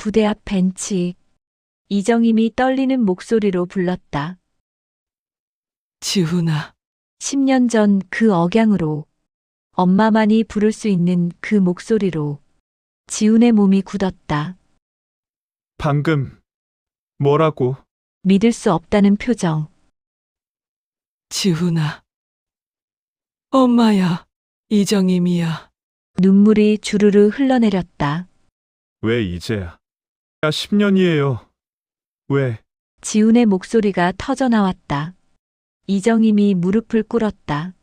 부대 앞 벤치. 이정임이 떨리는 목소리로 불렀다. 지훈아, 10년 전 그 억양으로, 엄마만이 부를 수 있는 그 목소리로 지훈의 몸이 굳었다. 방금 뭐라고? 믿을 수 없다는 표정. 지훈아. 엄마야, 이정임이야. 눈물이 주르르 흘러내렸다. 왜 이제야? 10년이에요. 왜? 지훈의 목소리가 터져 나왔다. 이정임이 무릎을 꿇었다.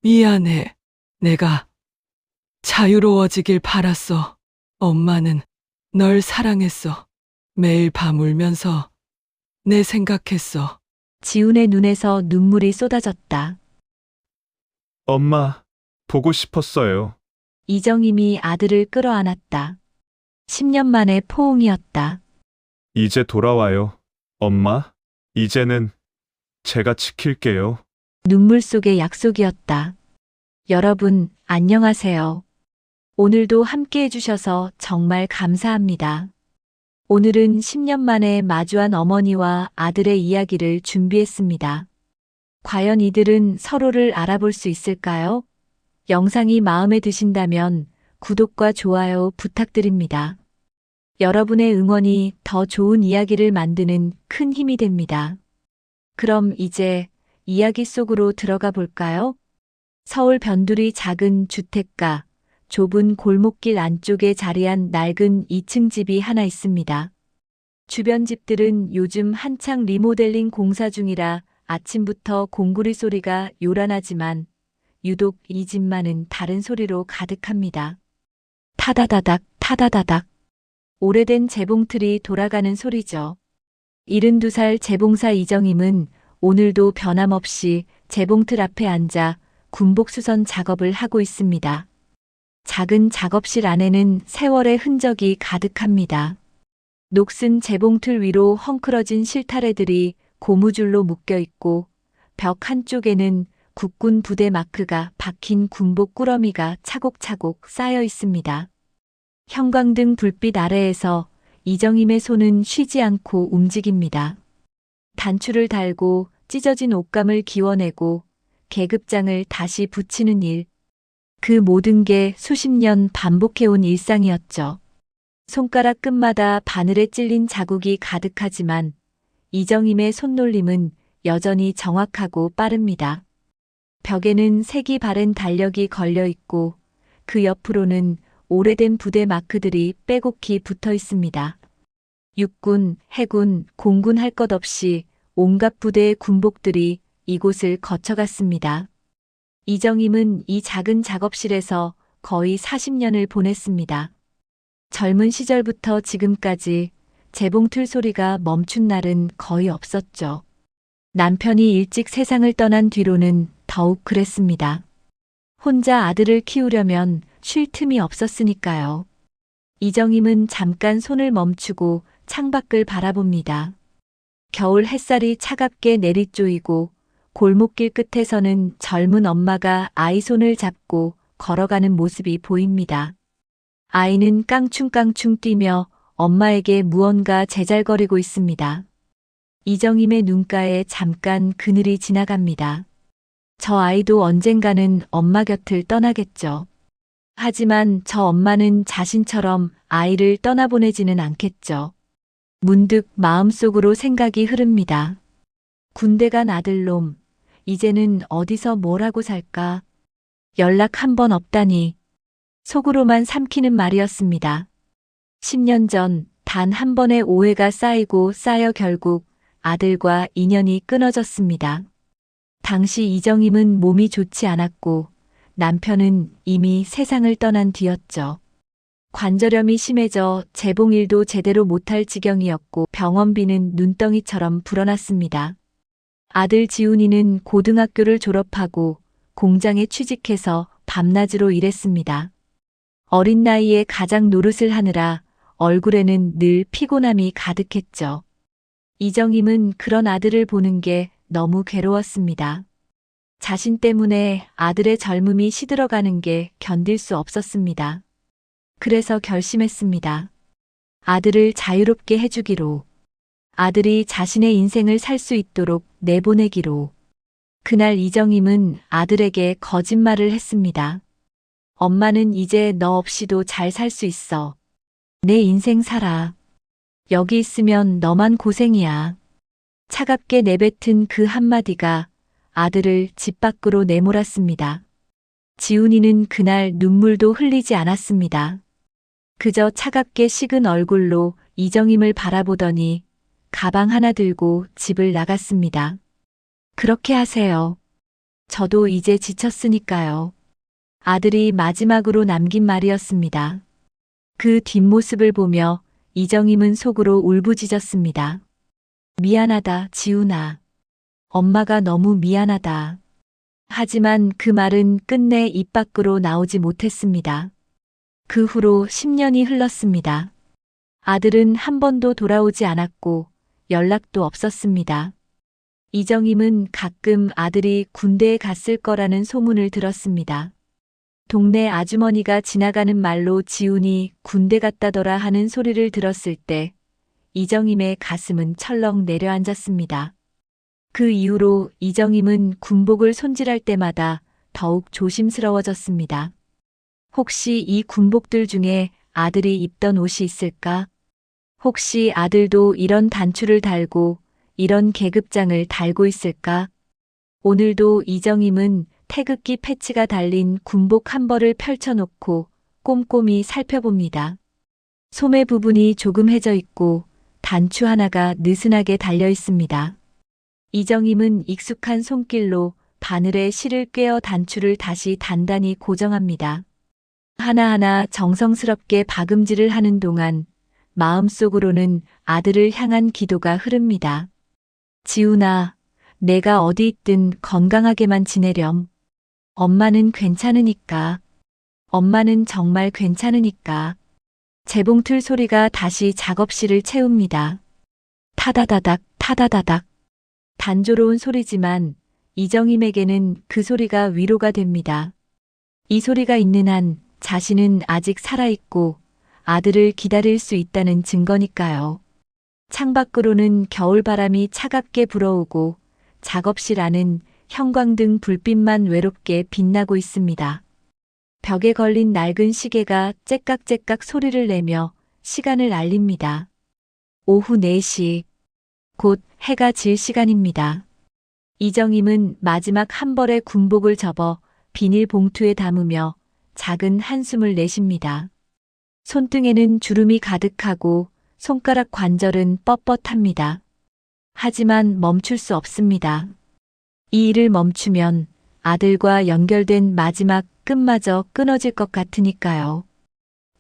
미안해. 내가 자유로워지길 바랐어. 엄마는 널 사랑했어. 매일 밤 울면서 내 생각했어. 지훈의 눈에서 눈물이 쏟아졌다. 엄마, 보고 싶었어요. 이정임이 아들을 끌어안았다. 10년 만의 포옹이었다. 이제 돌아와요. 엄마, 이제는 제가 지킬게요. 눈물 속의 약속이었다. 여러분, 안녕하세요. 오늘도 함께 해주셔서 정말 감사합니다. 오늘은 10년 만에 마주한 어머니와 아들의 이야기를 준비했습니다. 과연 이들은 서로를 알아볼 수 있을까요? 영상이 마음에 드신다면 구독과 좋아요 부탁드립니다. 여러분의 응원이 더 좋은 이야기를 만드는 큰 힘이 됩니다. 그럼 이제 이야기 속으로 들어가 볼까요? 서울 변두리 작은 주택가, 좁은 골목길 안쪽에 자리한 낡은 2층 집이 하나 있습니다. 주변 집들은 요즘 한창 리모델링 공사 중이라 아침부터 공구리 소리가 요란하지만 유독 이 집만은 다른 소리로 가득합니다. 타다다닥, 타다다닥. 오래된 재봉틀이 돌아가는 소리죠. 72살 재봉사 이정임은 오늘도 변함없이 재봉틀 앞에 앉아 군복수선 작업을 하고 있습니다. 작은 작업실 안에는 세월의 흔적이 가득합니다. 녹슨 재봉틀 위로 헝클어진 실타래들이 고무줄로 묶여 있고 벽 한쪽에는 국군 부대 마크가 박힌 군복 꾸러미가 차곡차곡 쌓여 있습니다. 형광등 불빛 아래에서 이정임의 손은 쉬지 않고 움직입니다. 단추를 달고 찢어진 옷감을 기워내고 계급장을 다시 붙이는 일. 그 모든 게 수십 년 반복해온 일상이었죠. 손가락 끝마다 바늘에 찔린 자국이 가득하지만 이정임의 손놀림은 여전히 정확하고 빠릅니다. 벽에는 색이 바랜 달력이 걸려 있고 그 옆으로는 오래된 부대 마크들이 빼곡히 붙어 있습니다. 육군, 해군, 공군 할 것 없이 온갖 부대의 군복들이 이곳을 거쳐갔습니다. 이정임은 이 작은 작업실에서 거의 40년을 보냈습니다. 젊은 시절부터 지금까지 재봉틀 소리가 멈춘 날은 거의 없었죠. 남편이 일찍 세상을 떠난 뒤로는 더욱 그랬습니다. 혼자 아들을 키우려면 쉴 틈이 없었으니까요. 이정임은 잠깐 손을 멈추고 창밖을 바라봅니다. 겨울 햇살이 차갑게 내리쪼이고 골목길 끝에서는 젊은 엄마가 아이 손을 잡고 걸어가는 모습이 보입니다. 아이는 깡충깡충 뛰며 엄마에게 무언가 제잘거리고 있습니다. 이정임의 눈가에 잠깐 그늘이 지나갑니다. 저 아이도 언젠가는 엄마 곁을 떠나겠죠. 하지만 저 엄마는 자신처럼 아이를 떠나보내지는 않겠죠. 문득 마음속으로 생각이 흐릅니다. 군대 간 아들놈, 이제는 어디서 뭘 하고 살까? 연락 한 번 없다니. 속으로만 삼키는 말이었습니다. 10년 전 단 한 번의 오해가 쌓이고 쌓여 결국 아들과 인연이 끊어졌습니다. 당시 이정임은 몸이 좋지 않았고 남편은 이미 세상을 떠난 뒤였죠. 관절염이 심해져 재봉일도 제대로 못할 지경이었고 병원비는 눈덩이처럼 불어났습니다. 아들 지훈이는 고등학교를 졸업하고 공장에 취직해서 밤낮으로 일했습니다. 어린 나이에 가장 노릇을 하느라 얼굴에는 늘 피곤함이 가득했죠. 이정임은 그런 아들을 보는 게 너무 괴로웠습니다. 자신 때문에 아들의 젊음이 시들어가는 게 견딜 수 없었습니다. 그래서 결심했습니다. 아들을 자유롭게 해주기로, 아들이 자신의 인생을 살 수 있도록 내보내기로. 그날 이정임은 아들에게 거짓말을 했습니다. 엄마는 이제 너 없이도 잘 살 수 있어. 내 인생 살아. 여기 있으면 너만 고생이야. 차갑게 내뱉은 그 한마디가 아들을 집 밖으로 내몰았습니다. 지훈이는 그날 눈물도 흘리지 않았습니다. 그저 차갑게 식은 얼굴로 이정임을 바라보더니 가방 하나 들고 집을 나갔습니다. 그렇게 하세요. 저도 이제 지쳤으니까요. 아들이 마지막으로 남긴 말이었습니다. 그 뒷모습을 보며 이정임은 속으로 울부짖었습니다. 미안하다, 지훈아. 엄마가 너무 미안하다. 하지만 그 말은 끝내 입 밖으로 나오지 못했습니다. 그 후로 10년이 흘렀습니다. 아들은 한 번도 돌아오지 않았고 연락도 없었습니다. 이정임은 가끔 아들이 군대에 갔을 거라는 소문을 들었습니다. 동네 아주머니가 지나가는 말로 지훈이 군대 갔다더라 하는 소리를 들었을 때 이정임의 가슴은 철렁 내려앉았습니다. 그 이후로 이정임은 군복을 손질할 때마다 더욱 조심스러워졌습니다. 혹시 이 군복들 중에 아들이 입던 옷이 있을까? 혹시 아들도 이런 단추를 달고 이런 계급장을 달고 있을까? 오늘도 이정임은 태극기 패치가 달린 군복 한 벌을 펼쳐놓고 꼼꼼히 살펴봅니다. 소매 부분이 조금 해져 있고 단추 하나가 느슨하게 달려 있습니다. 이정임은 익숙한 손길로 바늘에 실을 꿰어 단추를 다시 단단히 고정합니다. 하나하나 정성스럽게 박음질을 하는 동안 마음속으로는 아들을 향한 기도가 흐릅니다. 지훈아, 내가 어디 있든 건강하게만 지내렴. 엄마는 괜찮으니까. 엄마는 정말 괜찮으니까. 재봉틀 소리가 다시 작업실을 채웁니다. 타다다닥, 타다다닥. 단조로운 소리지만 이정임에게는 그 소리가 위로가 됩니다. 이 소리가 있는 한 자신은 아직 살아있고 아들을 기다릴 수 있다는 증거니까요. 창밖으로는 겨울바람이 차갑게 불어오고 작업실 안은 형광등 불빛만 외롭게 빛나고 있습니다. 벽에 걸린 낡은 시계가 째깍째깍 소리를 내며 시간을 알립니다. 오후 4시, 곧 해가 질 시간입니다. 이정임은 마지막 한 벌의 군복을 접어 비닐봉투에 담으며 작은 한숨을 내쉽니다. 손등에는 주름이 가득하고 손가락 관절은 뻣뻣합니다. 하지만 멈출 수 없습니다. 이 일을 멈추면 아들과 연결된 마지막 끈마저 끊어질 것 같으니까요.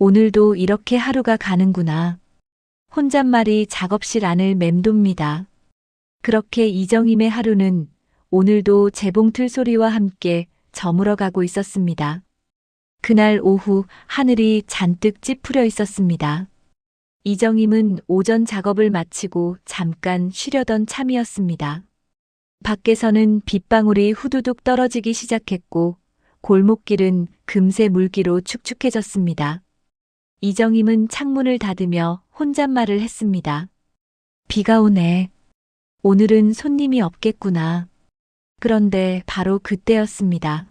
오늘도 이렇게 하루가 가는구나. 혼잣말이 작업실 안을 맴돕니다. 그렇게 이정임의 하루는 오늘도 재봉틀 소리와 함께 저물어가고 있었습니다. 그날 오후 하늘이 잔뜩 찌푸려 있었습니다. 이정임은 오전 작업을 마치고 잠깐 쉬려던 참이었습니다. 밖에서는 빗방울이 후두둑 떨어지기 시작했고 골목길은 금세 물기로 축축해졌습니다. 이정임은 창문을 닫으며 혼잣말을 했습니다. 비가 오네. 오늘은 손님이 없겠구나. 그런데 바로 그때였습니다.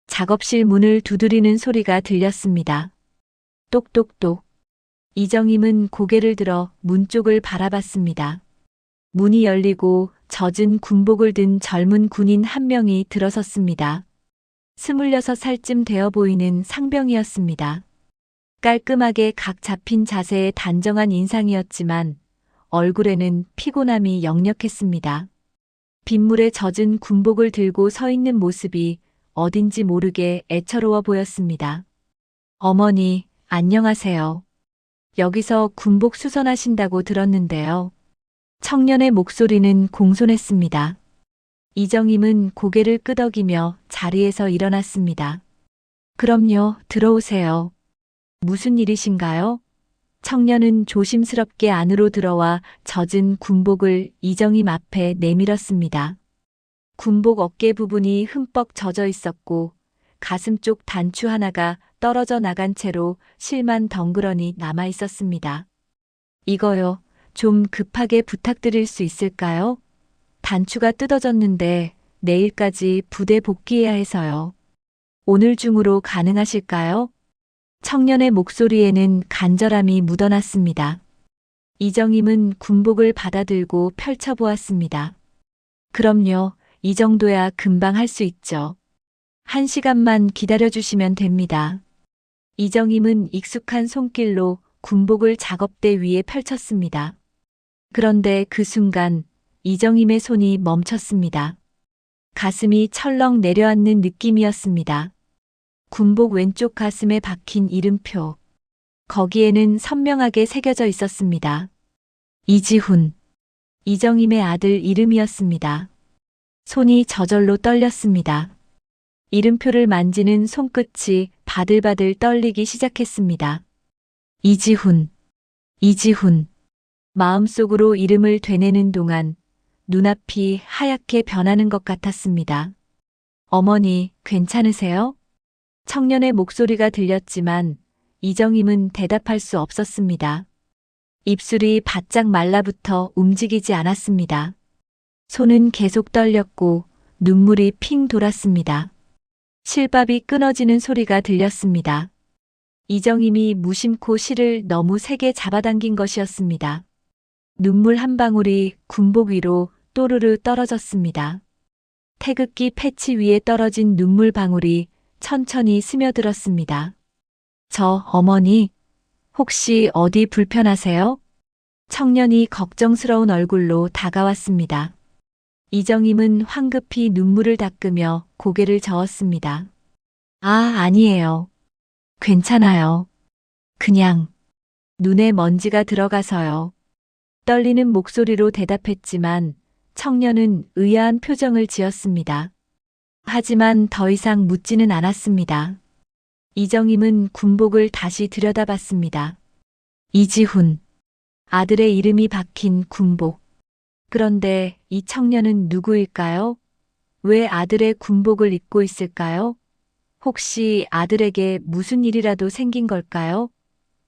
작업실 문을 두드리는 소리가 들렸습니다. 똑똑똑. 이정임은 고개를 들어 문 쪽을 바라봤습니다. 문이 열리고 젖은 군복을 든 젊은 군인 한 명이 들어섰습니다. 26살쯤 되어 보이는 상병이었습니다. 깔끔하게 각 잡힌 자세의 단정한 인상이었지만 얼굴에는 피곤함이 역력했습니다. 빗물에 젖은 군복을 들고 서 있는 모습이 어딘지 모르게 애처로워 보였습니다. 어머니, 안녕하세요. 여기서 군복 수선하신다고 들었는데요. 청년의 목소리는 공손했습니다. 이정임은 고개를 끄덕이며 자리에서 일어났습니다. 그럼요, 들어오세요. 무슨 일이신가요? 청년은 조심스럽게 안으로 들어와 젖은 군복을 이정임 앞에 내밀었습니다. 군복 어깨 부분이 흠뻑 젖어 있었고 가슴 쪽 단추 하나가 떨어져 나간 채로 실만 덩그러니 남아 있었습니다. 이거요. 좀 급하게 부탁드릴 수 있을까요? 단추가 뜯어졌는데 내일까지 부대 복귀해야 해서요. 오늘 중으로 가능하실까요? 청년의 목소리에는 간절함이 묻어났습니다. 이정임은 군복을 받아들고 펼쳐보았습니다. 그럼요. 이 정도야 금방 할 수 있죠. 1시간만 기다려주시면 됩니다. 이정임은 익숙한 손길로 군복을 작업대 위에 펼쳤습니다. 그런데 그 순간 이정임의 손이 멈췄습니다. 가슴이 철렁 내려앉는 느낌이었습니다. 군복 왼쪽 가슴에 박힌 이름표. 거기에는 선명하게 새겨져 있었습니다. 이지훈. 이정임의 아들 이름이었습니다. 손이 저절로 떨렸습니다. 이름표를 만지는 손끝이 바들바들 떨리기 시작했습니다. 이지훈. 이지훈. 마음속으로 이름을 되뇌는 동안 눈앞이 하얗게 변하는 것 같았습니다. 어머니, 괜찮으세요? 청년의 목소리가 들렸지만 이정임은 대답할 수 없었습니다. 입술이 바짝 말라붙어 움직이지 않았습니다. 손은 계속 떨렸고 눈물이 핑 돌았습니다. 실밥이 끊어지는 소리가 들렸습니다. 이정임이 무심코 실을 너무 세게 잡아당긴 것이었습니다. 눈물 한 방울이 군복 위로 또르르 떨어졌습니다. 태극기 패치 위에 떨어진 눈물 방울이 천천히 스며들었습니다. 저 어머니, 혹시 어디 불편하세요? 청년이 걱정스러운 얼굴로 다가왔습니다. 이정임은 황급히 눈물을 닦으며 고개를 저었습니다. 아, 아니에요. 괜찮아요. 그냥 눈에 먼지가 들어가서요. 떨리는 목소리로 대답했지만 청년은 의아한 표정을 지었습니다. 하지만 더 이상 묻지는 않았습니다. 이정임은 군복을 다시 들여다봤습니다. 이지훈. 아들의 이름이 박힌 군복. 그런데 이 청년은 누구일까요? 왜 아들의 군복을 입고 있을까요? 혹시 아들에게 무슨 일이라도 생긴 걸까요?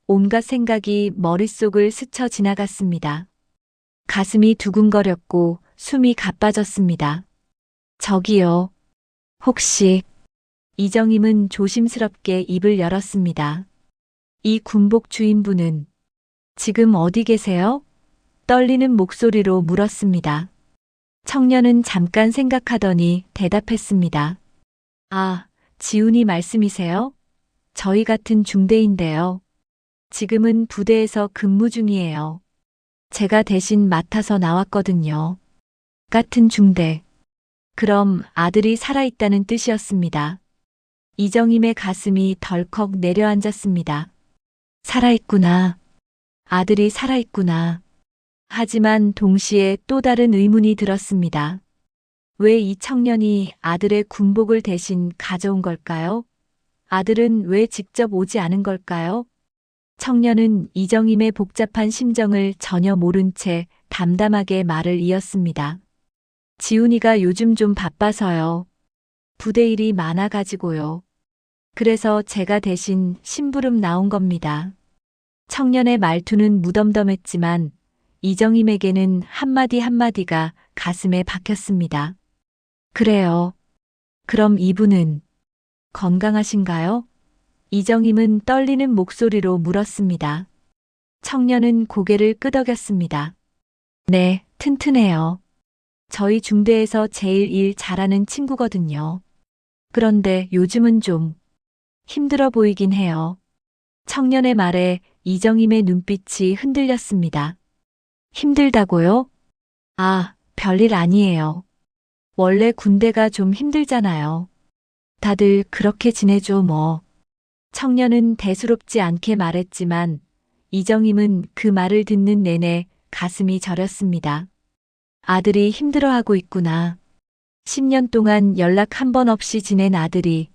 온갖 생각이 머릿속을 스쳐 지나갔습니다. 가슴이 두근거렸고 숨이 가빠졌습니다. 저기요. 혹시 이정임은 조심스럽게 입을 열었습니다. 이 군복 주인분은 지금 어디 계세요? 떨리는 목소리로 물었습니다. 청년은 잠깐 생각하더니 대답했습니다. 아, 지훈이 말씀이세요? 저희 같은 중대인데요. 지금은 부대에서 근무 중이에요. 제가 대신 맡아서 나왔거든요. 같은 중대. 그럼 아들이 살아있다는 뜻이었습니다. 이정임의 가슴이 덜컥 내려앉았습니다. 살아있구나. 아들이 살아있구나. 하지만 동시에 또 다른 의문이 들었습니다. 왜 이 청년이 아들의 군복을 대신 가져온 걸까요? 아들은 왜 직접 오지 않은 걸까요? 청년은 이정임의 복잡한 심정을 전혀 모른 채 담담하게 말을 이었습니다. 지훈이가 요즘 좀 바빠서요. 부대 일이 많아가지고요. 그래서 제가 대신 심부름 나온 겁니다. 청년의 말투는 무덤덤했지만 이정임에게는 한마디 한마디가 가슴에 박혔습니다. 그래요. 그럼 이분은 건강하신가요? 이정임은 떨리는 목소리로 물었습니다. 청년은 고개를 끄덕였습니다. 네, 튼튼해요. 저희 중대에서 제일 일 잘하는 친구거든요. 그런데 요즘은 좀 힘들어 보이긴 해요. 청년의 말에 이정임의 눈빛이 흔들렸습니다. 힘들다고요? 아, 별일 아니에요. 원래 군대가 좀 힘들잖아요. 다들 그렇게 지내죠 뭐. 청년은 대수롭지 않게 말했지만 이정임은 그 말을 듣는 내내 가슴이 저렸습니다. 아들이 힘들어하고 있구나. 10년 동안 연락 한 번 없이 지낸 아들이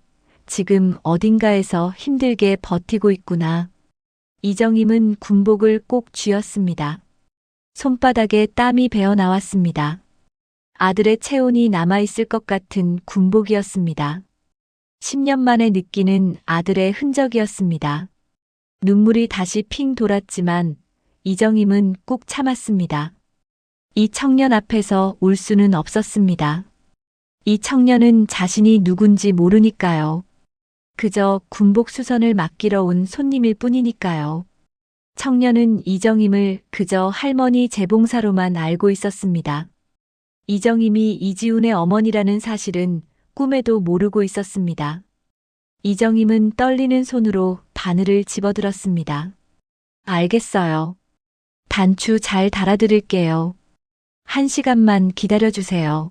지금 어딘가에서 힘들게 버티고 있구나. 이정임은 군복을 꼭 쥐었습니다. 손바닥에 땀이 배어 나왔습니다. 아들의 체온이 남아있을 것 같은 군복이었습니다. 10년 만에 느끼는 아들의 흔적이었습니다. 눈물이 다시 핑 돌았지만 이정임은 꾹 참았습니다. 이 청년 앞에서 울 수는 없었습니다. 이 청년은 자신이 누군지 모르니까요. 그저 군복수선을 맡기러 온 손님일 뿐이니까요. 청년은 이정임을 그저 할머니 재봉사로만 알고 있었습니다. 이정임이 이지훈의 어머니라는 사실은 꿈에도 모르고 있었습니다. 이정임은 떨리는 손으로 바늘을 집어들었습니다. 알겠어요. 단추 잘 달아드릴게요. 1시간만 기다려주세요.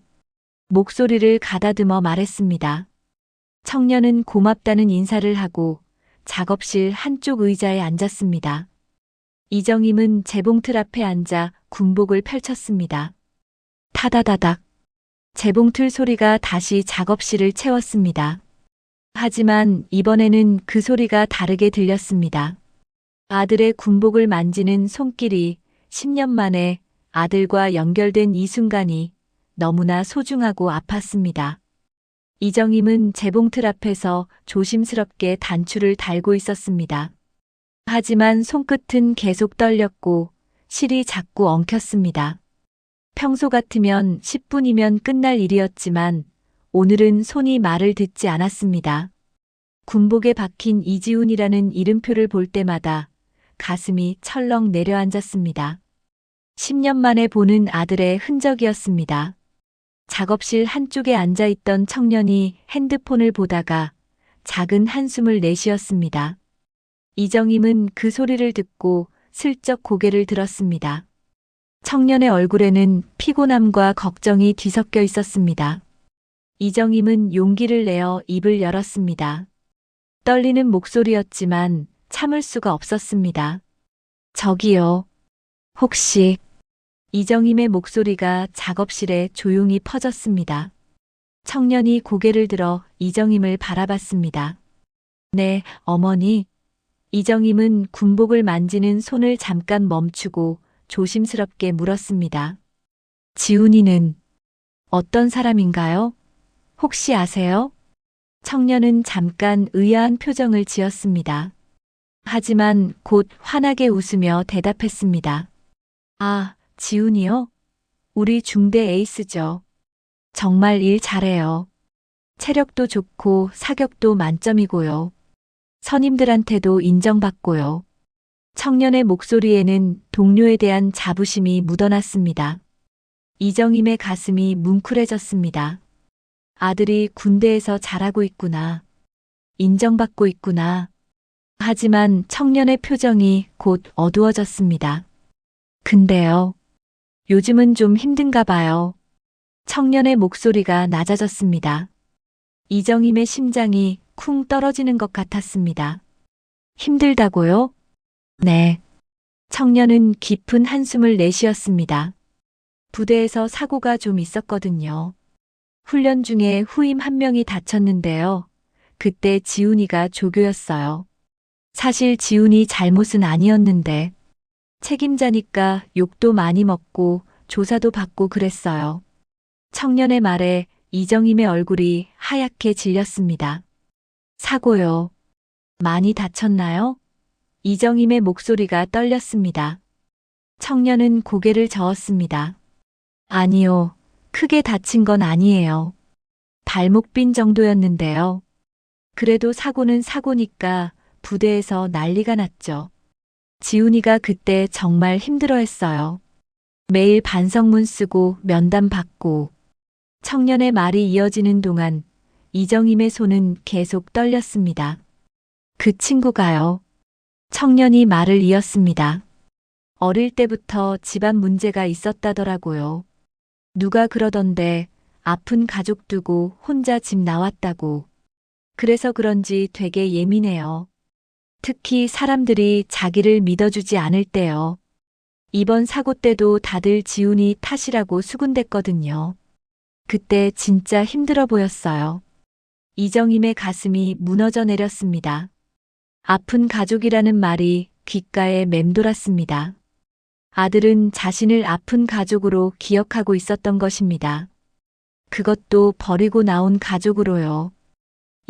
목소리를 가다듬어 말했습니다. 청년은 고맙다는 인사를 하고 작업실 한쪽 의자에 앉았습니다. 이정임은 재봉틀 앞에 앉아 군복을 펼쳤습니다. 타다다닥. 재봉틀 소리가 다시 작업실을 채웠습니다. 하지만 이번에는 그 소리가 다르게 들렸습니다. 아들의 군복을 만지는 손길이 10년 만에 아들과 연결된 이 순간이 너무나 소중하고 아팠습니다. 이정임은 재봉틀 앞에서 조심스럽게 단추를 달고 있었습니다. 하지만 손끝은 계속 떨렸고 실이 자꾸 엉켰습니다. 평소 같으면 10분이면 끝날 일이었지만 오늘은 손이 말을 듣지 않았습니다. 군복에 박힌 이지훈이라는 이름표를 볼 때마다 가슴이 철렁 내려앉았습니다. 10년 만에 보는 아들의 흔적이었습니다. 작업실 한쪽에 앉아있던 청년이 핸드폰을 보다가 작은 한숨을 내쉬었습니다. 이정임은 그 소리를 듣고 슬쩍 고개를 들었습니다. 청년의 얼굴에는 피곤함과 걱정이 뒤섞여 있었습니다. 이정임은 용기를 내어 입을 열었습니다. 떨리는 목소리였지만 참을 수가 없었습니다. 저기요. 혹시 이정임의 목소리가 작업실에 조용히 퍼졌습니다. 청년이 고개를 들어 이정임을 바라봤습니다. 네, 어머니. 이정임은 군복을 만지는 손을 잠깐 멈추고 조심스럽게 물었습니다. 지훈이는 어떤 사람인가요? 혹시 아세요? 청년은 잠깐 의아한 표정을 지었습니다. 하지만 곧 환하게 웃으며 대답했습니다. 아, 지훈이요? 우리 중대 에이스죠. 정말 일 잘해요. 체력도 좋고 사격도 만점이고요. 선임들한테도 인정받고요. 청년의 목소리에는 동료에 대한 자부심이 묻어났습니다. 이정임의 가슴이 뭉클해졌습니다. 아들이 군대에서 잘하고 있구나. 인정받고 있구나. 하지만 청년의 표정이 곧 어두워졌습니다. 근데요. 요즘은 좀 힘든가 봐요. 청년의 목소리가 낮아졌습니다. 이정임의 심장이 쿵 떨어지는 것 같았습니다. 힘들다고요? 네. 청년은 깊은 한숨을 내쉬었습니다. 부대에서 사고가 좀 있었거든요. 훈련 중에 후임 한 명이 다쳤는데요. 그때 지훈이가 조교였어요. 사실 지훈이 잘못은 아니었는데 책임자니까 욕도 많이 먹고 조사도 받고 그랬어요. 청년의 말에 이정임의 얼굴이 하얗게 질렸습니다. 사고요. 많이 다쳤나요? 이정임의 목소리가 떨렸습니다. 청년은 고개를 저었습니다. 아니요. 크게 다친 건 아니에요. 발목 빈 정도였는데요. 그래도 사고는 사고니까 부대에서 난리가 났죠. 지훈이가 그때 정말 힘들어했어요. 매일 반성문 쓰고 면담 받고. 청년의 말이 이어지는 동안 이정임의 손은 계속 떨렸습니다. 그 친구가요. 청년이 말을 이었습니다. 어릴 때부터 집안 문제가 있었다더라고요. 누가 그러던데 아픈 가족 두고 혼자 집 나왔다고. 그래서 그런지 되게 예민해요. 특히 사람들이 자기를 믿어주지 않을 때요. 이번 사고 때도 다들 지훈이 탓이라고 수군댔거든요. 그때 진짜 힘들어 보였어요. 이정임의 가슴이 무너져 내렸습니다. 아픈 가족이라는 말이 귓가에 맴돌았습니다. 아들은 자신을 아픈 가족으로 기억하고 있었던 것입니다. 그것도 버리고 나온 가족으로요.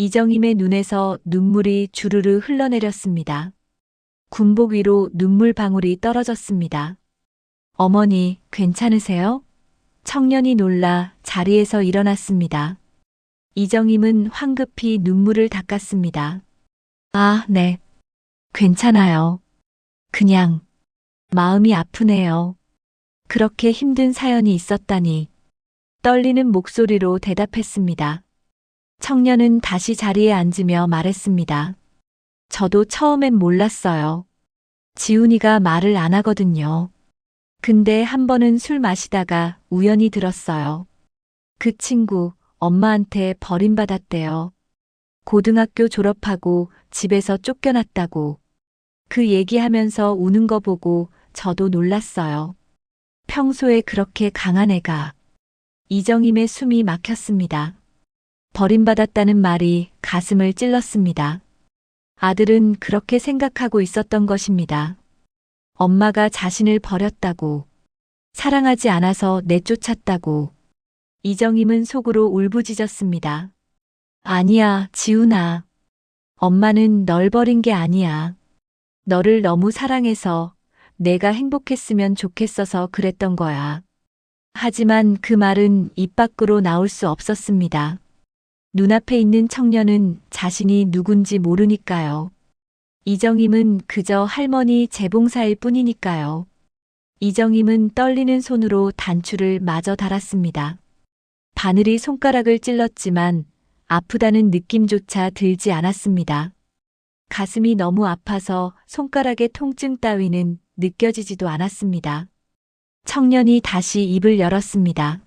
이정임의 눈에서 눈물이 주르르 흘러내렸습니다. 군복 위로 눈물 방울이 떨어졌습니다. 어머니, 괜찮으세요? 청년이 놀라 자리에서 일어났습니다. 이정임은 황급히 눈물을 닦았습니다. 아, 네. 괜찮아요. 그냥 마음이 아프네요. 그렇게 힘든 사연이 있었다니. 떨리는 목소리로 대답했습니다. 청년은 다시 자리에 앉으며 말했습니다. 저도 처음엔 몰랐어요. 지훈이가 말을 안 하거든요. 근데 한 번은 술 마시다가 우연히 들었어요. 그 친구 엄마한테 버림받았대요. 고등학교 졸업하고 집에서 쫓겨났다고. 그 얘기하면서 우는 거 보고 저도 놀랐어요. 평소에 그렇게 강한 애가. 이정임의 숨이 막혔습니다. 버림받았다는 말이 가슴을 찔렀습니다. 아들은 그렇게 생각하고 있었던 것입니다. 엄마가 자신을 버렸다고. 사랑하지 않아서 내쫓았다고. 이정임은 속으로 울부짖었습니다. 아니야, 지훈아. 엄마는 널 버린 게 아니야. 너를 너무 사랑해서 내가 행복했으면 좋겠어서 그랬던 거야. 하지만 그 말은 입 밖으로 나올 수 없었습니다. 눈앞에 있는 청년은 자신이 누군지 모르니까요. 이정임은 그저 할머니 재봉사일 뿐이니까요. 이정임은 떨리는 손으로 단추를 마저 달았습니다. 바늘이 손가락을 찔렀지만 아프다는 느낌조차 들지 않았습니다. 가슴이 너무 아파서 손가락의 통증 따위는 느껴지지도 않았습니다. 청년이 다시 입을 열었습니다.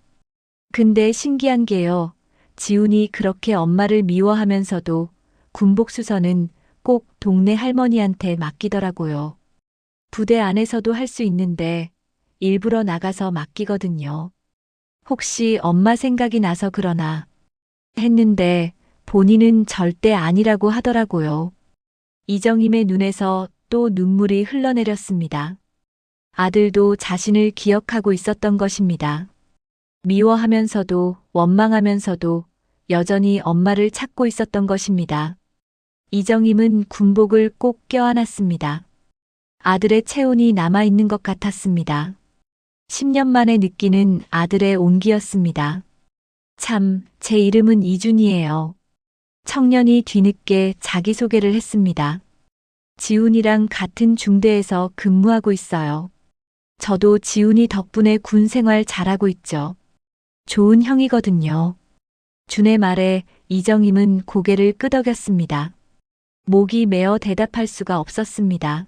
근데 신기한 게요. 지훈이 그렇게 엄마를 미워하면서도 군복수선은 꼭 동네 할머니한테 맡기더라고요. 부대 안에서도 할 수 있는데 일부러 나가서 맡기거든요. 혹시 엄마 생각이 나서 그러나 했는데 본인은 절대 아니라고 하더라고요. 이정임의 눈에서 또 눈물이 흘러내렸습니다. 아들도 자신을 기억하고 있었던 것입니다. 미워하면서도 원망하면서도 여전히 엄마를 찾고 있었던 것입니다. 이정임은 군복을 꼭 껴안았습니다. 아들의 체온이 남아있는 것 같았습니다. 10년 만에 느끼는 아들의 온기였습니다. 참, 제 이름은 이준이에요. 청년이 뒤늦게 자기소개를 했습니다. 지훈이랑 같은 중대에서 근무하고 있어요. 저도 지훈이 덕분에 군 생활 잘하고 있죠. 좋은 형이거든요. 준의 말에 이정임은 고개를 끄덕였습니다. 목이 메어 대답할 수가 없었습니다.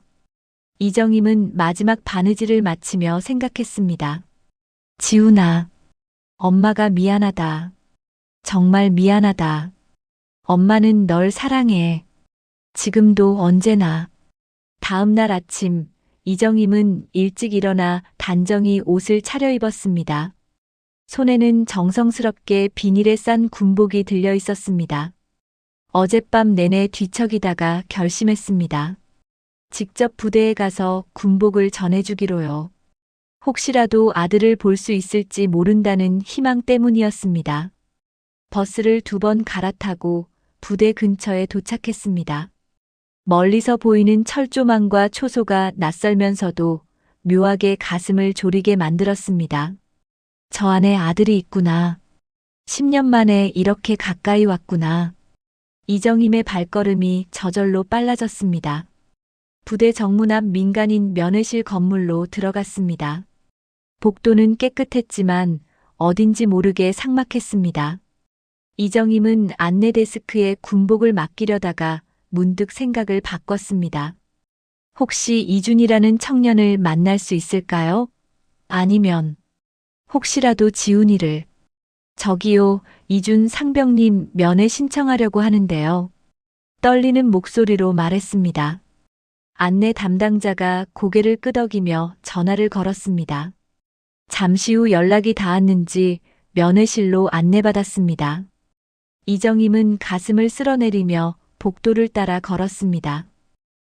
이정임은 마지막 바느질을 마치며 생각했습니다. 지훈아, 엄마가 미안하다. 정말 미안하다. 엄마는 널 사랑해. 지금도 언제나. 다음 날 아침, 이정임은 일찍 일어나 단정히 옷을 차려입었습니다. 손에는 정성스럽게 비닐에 싼 군복이 들려 있었습니다. 어젯밤 내내 뒤척이다가 결심했습니다. 직접 부대에 가서 군복을 전해주기로요. 혹시라도 아들을 볼 수 있을지 모른다는 희망 때문이었습니다. 버스를 2번 갈아타고 부대 근처에 도착했습니다. 멀리서 보이는 철조망과 초소가 낯설면서도 묘하게 가슴을 졸이게 만들었습니다. 저 안에 아들이 있구나. 10년 만에 이렇게 가까이 왔구나. 이정임의 발걸음이 저절로 빨라졌습니다. 부대 정문 앞 민간인 면회실 건물로 들어갔습니다. 복도는 깨끗했지만 어딘지 모르게 삭막했습니다. 이정임은 안내 데스크에 군복을 맡기려다가 문득 생각을 바꿨습니다. 혹시 이준이라는 청년을 만날 수 있을까요? 아니면 혹시라도 지훈이를. 저기요, 이준 상병님 면회 신청하려고 하는데요. 떨리는 목소리로 말했습니다. 안내 담당자가 고개를 끄덕이며 전화를 걸었습니다. 잠시 후 연락이 닿았는지 면회실로 안내받았습니다. 이정임은 가슴을 쓸어내리며 복도를 따라 걸었습니다.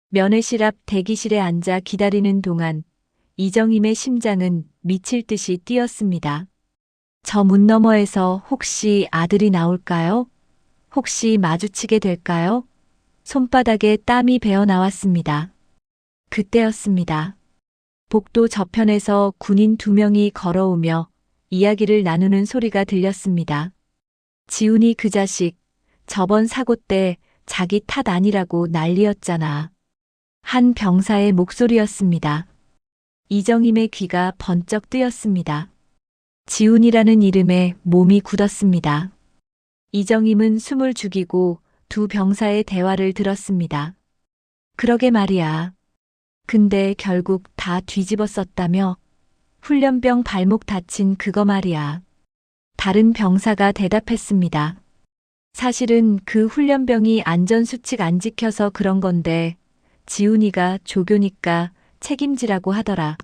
면회실 앞 대기실에 앉아 기다리는 동안 이정임의 심장은 미칠 듯이 뛰었습니다. 저 문 너머에서 혹시 아들이 나올까요? 혹시 마주치게 될까요? 손바닥에 땀이 배어 나왔습니다. 그때였습니다. 복도 저편에서 군인 2명이 걸어오며 이야기를 나누는 소리가 들렸습니다. 지훈이 그 자식, 저번 사고 때 자기 탓 아니라고 난리였잖아. 한 병사의 목소리였습니다. 이정임의 귀가 번쩍 뜨였습니다. 지훈이라는 이름에 몸이 굳었습니다. 이정임은 숨을 죽이고 두 병사의 대화를 들었습니다. 그러게 말이야. 근데 결국 다 뒤집었었다며? 훈련병 발목 다친 그거 말이야. 다른 병사가 대답했습니다. 사실은 그 훈련병이 안전수칙 안 지켜서 그런 건데 지훈이가 조교니까 책임지라고 하더라.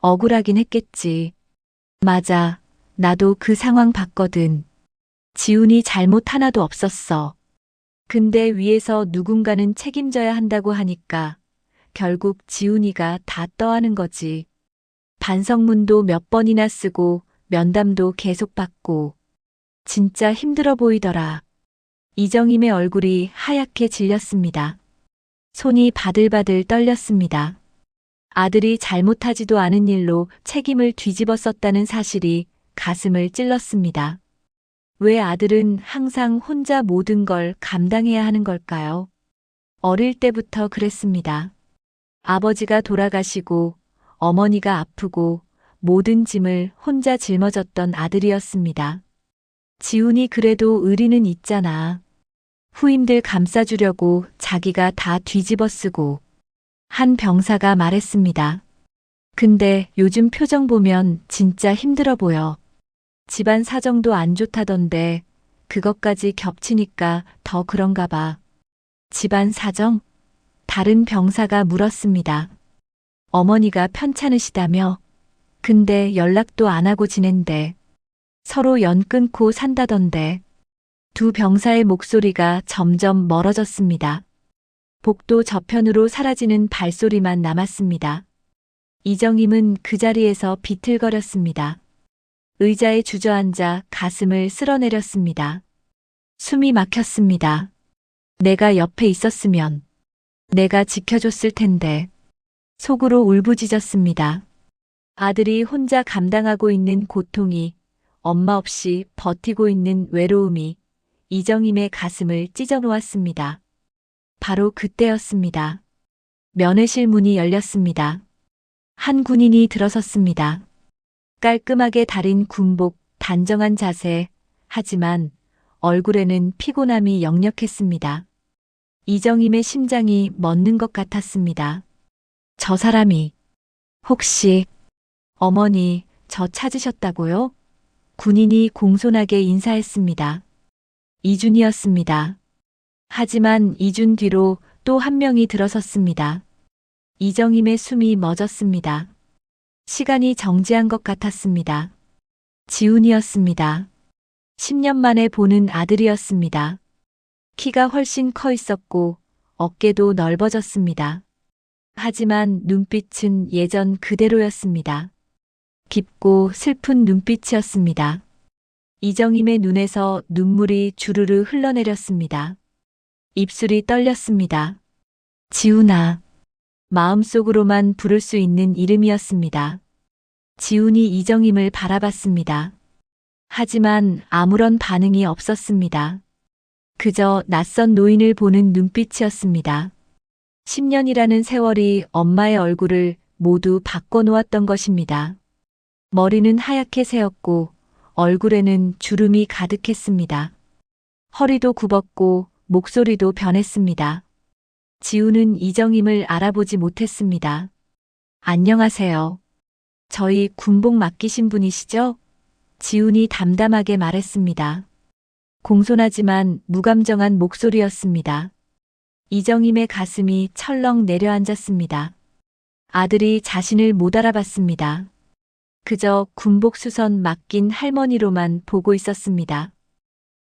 억울하긴 했겠지. 맞아. 나도 그 상황 봤거든. 지훈이 잘못 하나도 없었어. 근데 위에서 누군가는 책임져야 한다고 하니까 결국 지훈이가 다 떠하는 거지. 반성문도 몇 번이나 쓰고 면담도 계속 받고. 진짜 힘들어 보이더라. 이정임의 얼굴이 하얗게 질렸습니다. 손이 바들바들 떨렸습니다. 아들이 잘못하지도 않은 일로 책임을 뒤집었었다는 사실이 가슴을 찔렀습니다. 왜 아들은 항상 혼자 모든 걸 감당해야 하는 걸까요? 어릴 때부터 그랬습니다. 아버지가 돌아가시고 어머니가 아프고 모든 짐을 혼자 짊어졌던 아들이었습니다. 지훈이 그래도 의리는 있잖아. 후임들 감싸주려고 자기가 다 뒤집어 쓰고. 한 병사가 말했습니다. 근데 요즘 표정 보면 진짜 힘들어 보여. 집안 사정도 안 좋다던데 그것까지 겹치니까 더 그런가 봐. 집안 사정? 다른 병사가 물었습니다. 어머니가 편찮으시다며? 근데 연락도 안 하고 지낸대. 서로 연 끊고 산다던데. 두 병사의 목소리가 점점 멀어졌습니다. 복도 저편으로 사라지는 발소리만 남았습니다. 이정임은 그 자리에서 비틀거렸습니다. 의자에 주저앉아 가슴을 쓸어내렸습니다. 숨이 막혔습니다. 내가 옆에 있었으면, 내가 지켜줬을 텐데. 속으로 울부짖었습니다. 아들이 혼자 감당하고 있는 고통이, 엄마 없이 버티고 있는 외로움이 이정임의 가슴을 찢어놓았습니다. 바로 그때였습니다. 면회실 문이 열렸습니다. 한 군인이 들어섰습니다. 깔끔하게 다린 군복, 단정한 자세, 하지만 얼굴에는 피곤함이 역력했습니다. 이정임의 심장이 멎는 것 같았습니다. 저 사람이, 혹시, 어머니, 저 찾으셨다고요? 군인이 공손하게 인사했습니다. 이준이었습니다. 하지만 이준 뒤로 또 한 명이 들어섰습니다. 이정임의 숨이 멎었습니다. 시간이 정지한 것 같았습니다. 지훈이었습니다. 10년 만에 보는 아들이었습니다. 키가 훨씬 커 있었고 어깨도 넓어졌습니다. 하지만 눈빛은 예전 그대로였습니다. 깊고 슬픈 눈빛이었습니다. 이정임의 눈에서 눈물이 주르르 흘러내렸습니다. 입술이 떨렸습니다. 지훈아. 마음속으로만 부를 수 있는 이름이었습니다. 지훈이 이정임을 바라봤습니다. 하지만 아무런 반응이 없었습니다. 그저 낯선 노인을 보는 눈빛이었습니다. 10년이라는 세월이 엄마의 얼굴을 모두 바꿔놓았던 것입니다. 머리는 하얗게 새었고 얼굴에는 주름이 가득했습니다. 허리도 굽었고 목소리도 변했습니다. 지훈은 이정임을 알아보지 못했습니다. 안녕하세요. 저희 군복 맡기신 분이시죠? 지훈이 담담하게 말했습니다. 공손하지만 무감정한 목소리였습니다. 이정임의 가슴이 철렁 내려앉았습니다. 아들이 자신을 못 알아봤습니다. 그저 군복 수선 맡긴 할머니로만 보고 있었습니다.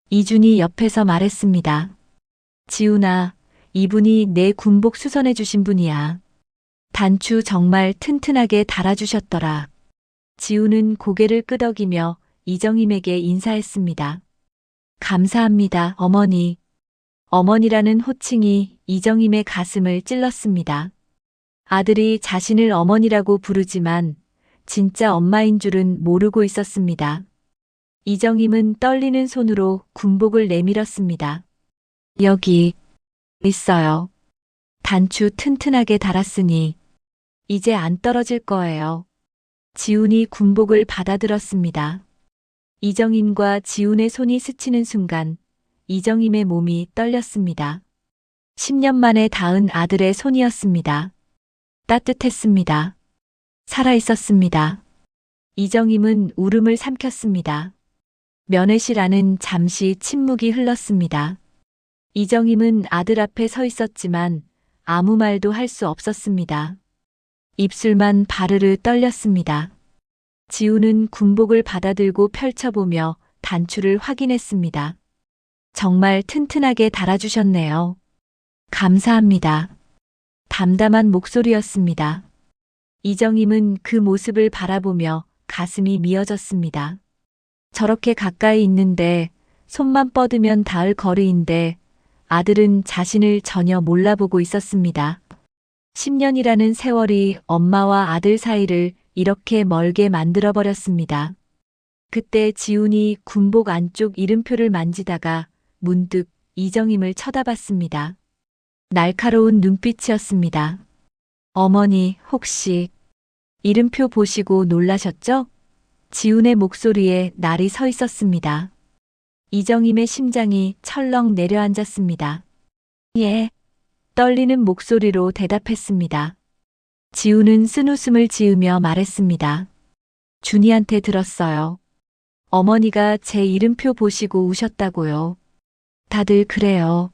이준이 옆에서 말했습니다. 지훈아, 이분이 내 군복 수선해 주신 분이야. 단추 정말 튼튼하게 달아주셨더라. 지훈은 고개를 끄덕이며 이정임에게 인사했습니다. 감사합니다, 어머니. 어머니라는 호칭이 이정임의 가슴을 찔렀습니다. 아들이 자신을 어머니라고 부르지만 진짜 엄마인 줄은 모르고 있었습니다. 이정임은 떨리는 손으로 군복을 내밀었습니다. 여기 있어요. 단추 튼튼하게 달았으니 이제 안 떨어질 거예요. 지훈이 군복을 받아들었습니다. 이정임과 지훈의 손이 스치는 순간 이정임의 몸이 떨렸습니다. 10년 만에 닿은 아들의 손이었습니다. 따뜻했습니다. 살아있었습니다. 이정임은 울음을 삼켰습니다. 면회실 안은 잠시 침묵이 흘렀습니다. 이정임은 아들 앞에 서 있었지만 아무 말도 할 수 없었습니다. 입술만 바르르 떨렸습니다. 지훈은 군복을 받아들고 펼쳐보며 단추를 확인했습니다. 정말 튼튼하게 달아주셨네요. 감사합니다. 담담한 목소리였습니다. 이정임은 그 모습을 바라보며 가슴이 미어졌습니다. 저렇게 가까이 있는데 손만 뻗으면 닿을 거리인데 아들은 자신을 전혀 몰라보고 있었습니다. 10년이라는 세월이 엄마와 아들 사이를 이렇게 멀게 만들어버렸습니다. 그때 지훈이 군복 안쪽 이름표를 만지다가 문득 이정임을 쳐다봤습니다. 날카로운 눈빛이었습니다. 어머니, 혹시 이름표 보시고 놀라셨죠? 지훈의 목소리에 날이 서 있었습니다. 이정임의 심장이 철렁 내려앉았습니다. 예. 떨리는 목소리로 대답했습니다. 지훈은 쓴웃음을 지으며 말했습니다. 준이한테 들었어요. 어머니가 제 이름표 보시고 우셨다고요. 다들 그래요.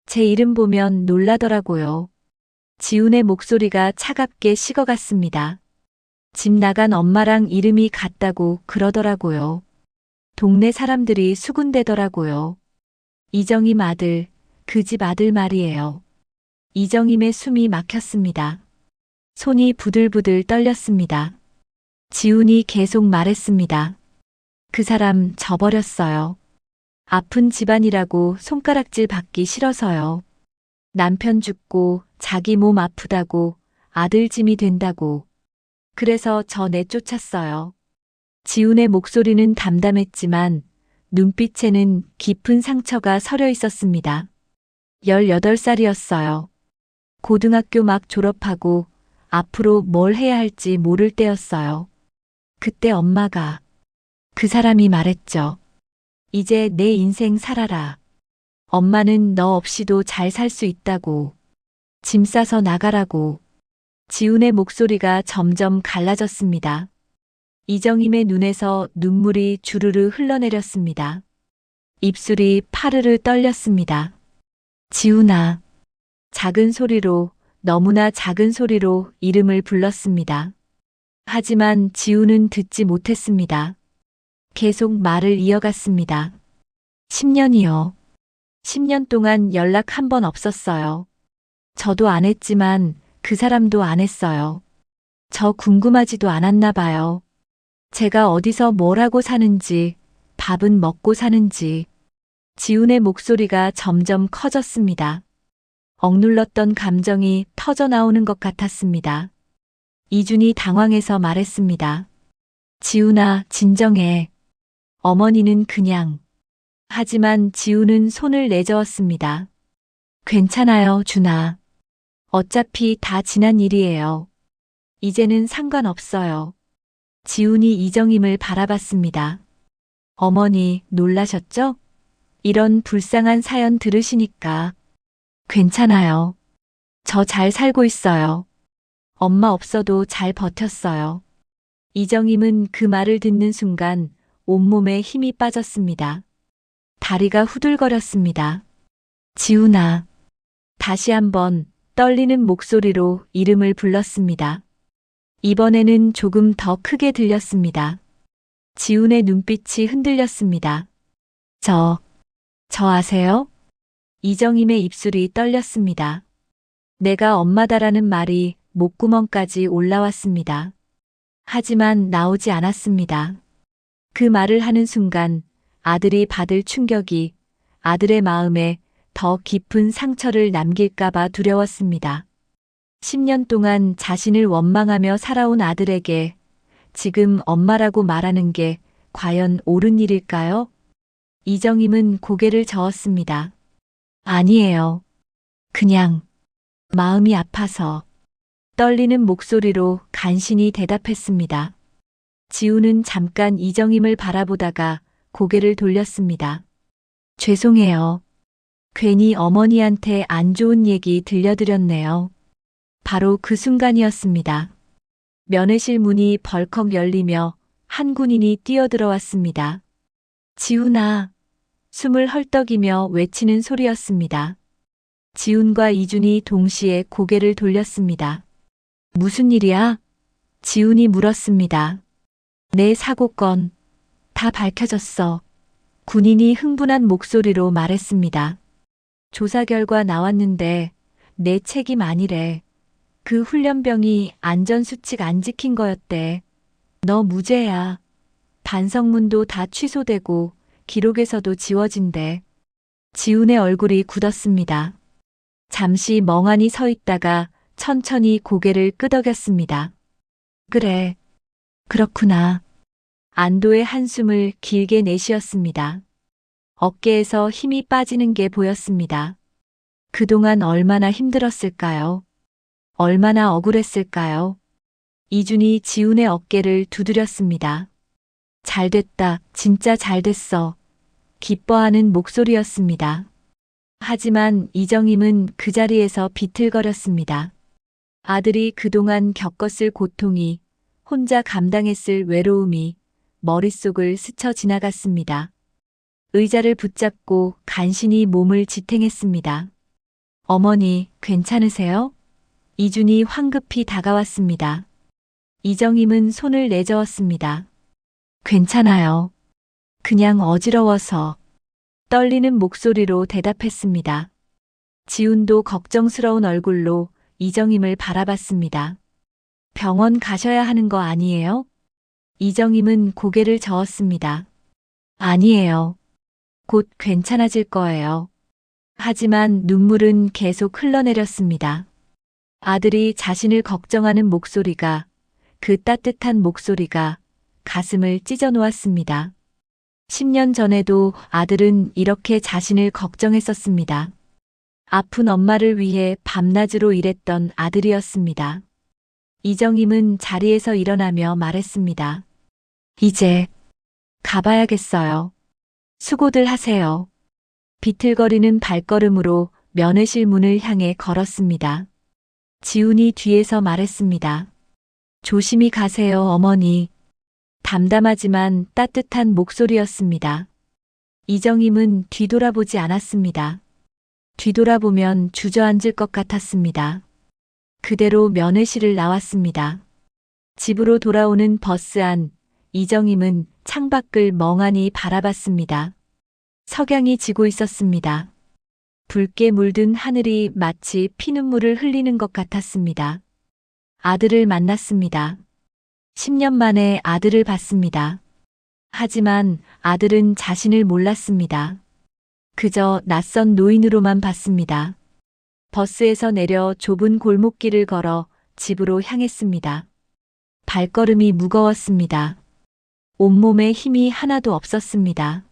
제 이름 보면 놀라더라고요. 지훈의 목소리가 차갑게 식어갔습니다. 집 나간 엄마랑 이름이 같다고 그러더라고요. 동네 사람들이 수군대더라고요. 이정임 아들, 그 집 아들 말이에요. 이정임의 숨이 막혔습니다. 손이 부들부들 떨렸습니다. 지훈이 계속 말했습니다. 그 사람 저버렸어요. 아픈 집안이라고 손가락질 받기 싫어서요. 남편 죽고 자기 몸 아프다고 아들 짐이 된다고. 그래서 저 내쫓았어요. 지훈의 목소리는 담담했지만 눈빛에는 깊은 상처가 서려 있었습니다. 18살이었어요. 고등학교 막 졸업하고 앞으로 뭘 해야 할지 모를 때였어요. 그때 엄마가 그 사람이 말했죠. 이제 내 인생 살아라. 엄마는 너 없이도 잘 살 수 있다고. 짐 싸서 나가라고. 지훈의 목소리가 점점 갈라졌습니다. 이정임의 눈에서 눈물이 주르르 흘러내렸습니다. 입술이 파르르 떨렸습니다. 지훈아. 작은 소리로, 너무나 작은 소리로 이름을 불렀습니다. 하지만 지훈은 듣지 못했습니다. 계속 말을 이어갔습니다. 10년이요. 10년 동안 연락 한 번 없었어요. 저도 안 했지만 그 사람도 안 했어요. 저 궁금하지도 않았나 봐요. 제가 어디서 뭘 하고 사는지, 밥은 먹고 사는지. 지훈의 목소리가 점점 커졌습니다. 억눌렀던 감정이 터져나오는 것 같았습니다. 이준이 당황해서 말했습니다. 지훈아, 진정해. 어머니는 그냥. 하지만 지훈은 손을 내저었습니다. 괜찮아요, 준아. 어차피 다 지난 일이에요. 이제는 상관없어요. 지훈이 이정임을 바라봤습니다. 어머니, 놀라셨죠? 이런 불쌍한 사연 들으시니까. 괜찮아요. 저 잘 살고 있어요. 엄마 없어도 잘 버텼어요. 이정임은 그 말을 듣는 순간 온몸에 힘이 빠졌습니다. 다리가 후들거렸습니다. 지훈아. 다시 한번 떨리는 목소리로 이름을 불렀습니다. 이번에는 조금 더 크게 들렸습니다. 지훈의 눈빛이 흔들렸습니다. 저 아세요? 이정임의 입술이 떨렸습니다. 내가 엄마다라는 말이 목구멍까지 올라왔습니다. 하지만 나오지 않았습니다. 그 말을 하는 순간 아들이 받을 충격이 아들의 마음에 더 깊은 상처를 남길까봐 두려웠습니다. 10년 동안 자신을 원망하며 살아온 아들에게 지금 엄마라고 말하는 게 과연 옳은 일일까요? 이정임은 고개를 저었습니다. 아니에요. 그냥 마음이 아파서 떨리는 목소리로 간신히 대답했습니다. 지우는 잠깐 이정임을 바라보다가 고개를 돌렸습니다. 죄송해요. 괜히 어머니한테 안 좋은 얘기 들려드렸네요. 바로 그 순간이었습니다. 면회실 문이 벌컥 열리며 한 군인이 뛰어들어왔습니다. 지훈아, 숨을 헐떡이며 외치는 소리였습니다. 지훈과 이준이 동시에 고개를 돌렸습니다. 무슨 일이야? 지훈이 물었습니다. 내 사고건 다 밝혀졌어. 군인이 흥분한 목소리로 말했습니다. 조사 결과 나왔는데 내 책임 아니래. 그 훈련병이 안전수칙 안 지킨 거였대. 너 무죄야. 반성문도 다 취소되고 기록에서도 지워진대. 지훈의 얼굴이 굳었습니다. 잠시 멍하니 서 있다가 천천히 고개를 끄덕였습니다. 그래. 그렇구나. 안도의 한숨을 길게 내쉬었습니다. 어깨에서 힘이 빠지는 게 보였습니다. 그동안 얼마나 힘들었을까요? 얼마나 억울했을까요? 이준이 지훈의 어깨를 두드렸습니다. 잘됐다, 진짜 잘됐어. 기뻐하는 목소리였습니다. 하지만 이정임은 그 자리에서 비틀거렸습니다. 아들이 그동안 겪었을 고통이, 혼자 감당했을 외로움이 머릿속을 스쳐 지나갔습니다. 의자를 붙잡고 간신히 몸을 지탱했습니다. 어머니, 괜찮으세요? 이준이 황급히 다가왔습니다. 이정임은 손을 내저었습니다. 괜찮아요. 그냥 어지러워서. 떨리는 목소리로 대답했습니다. 지훈도 걱정스러운 얼굴로 이정임을 바라봤습니다. 병원 가셔야 하는 거 아니에요? 이정임은 고개를 저었습니다. 아니에요. 곧 괜찮아질 거예요. 하지만 눈물은 계속 흘러내렸습니다. 아들이 자신을 걱정하는 목소리가, 그 따뜻한 목소리가 가슴을 찢어 놓았습니다. 10년 전에도 아들은 이렇게 자신을 걱정했었습니다. 아픈 엄마를 위해 밤낮으로 일했던 아들이었습니다. 이정임은 자리에서 일어나며 말했습니다. 이제 가봐야겠어요. 수고들 하세요. 비틀거리는 발걸음으로 면회실 문을 향해 걸었습니다. 지훈이 뒤에서 말했습니다. 조심히 가세요, 어머니. 담담하지만 따뜻한 목소리였습니다. 이정임은 뒤돌아보지 않았습니다. 뒤돌아보면 주저앉을 것 같았습니다. 그대로 면회실을 나왔습니다. 집으로 돌아오는 버스 안, 이정임은 창밖을 멍하니 바라봤습니다. 석양이 지고 있었습니다. 붉게 물든 하늘이 마치 피눈물을 흘리는 것 같았습니다. 아들을 만났습니다. 10년 만에 아들을 봤습니다. 하지만 아들은 자신을 몰랐습니다. 그저 낯선 노인으로만 봤습니다. 버스에서 내려 좁은 골목길을 걸어 집으로 향했습니다. 발걸음이 무거웠습니다. 온몸에 힘이 하나도 없었습니다.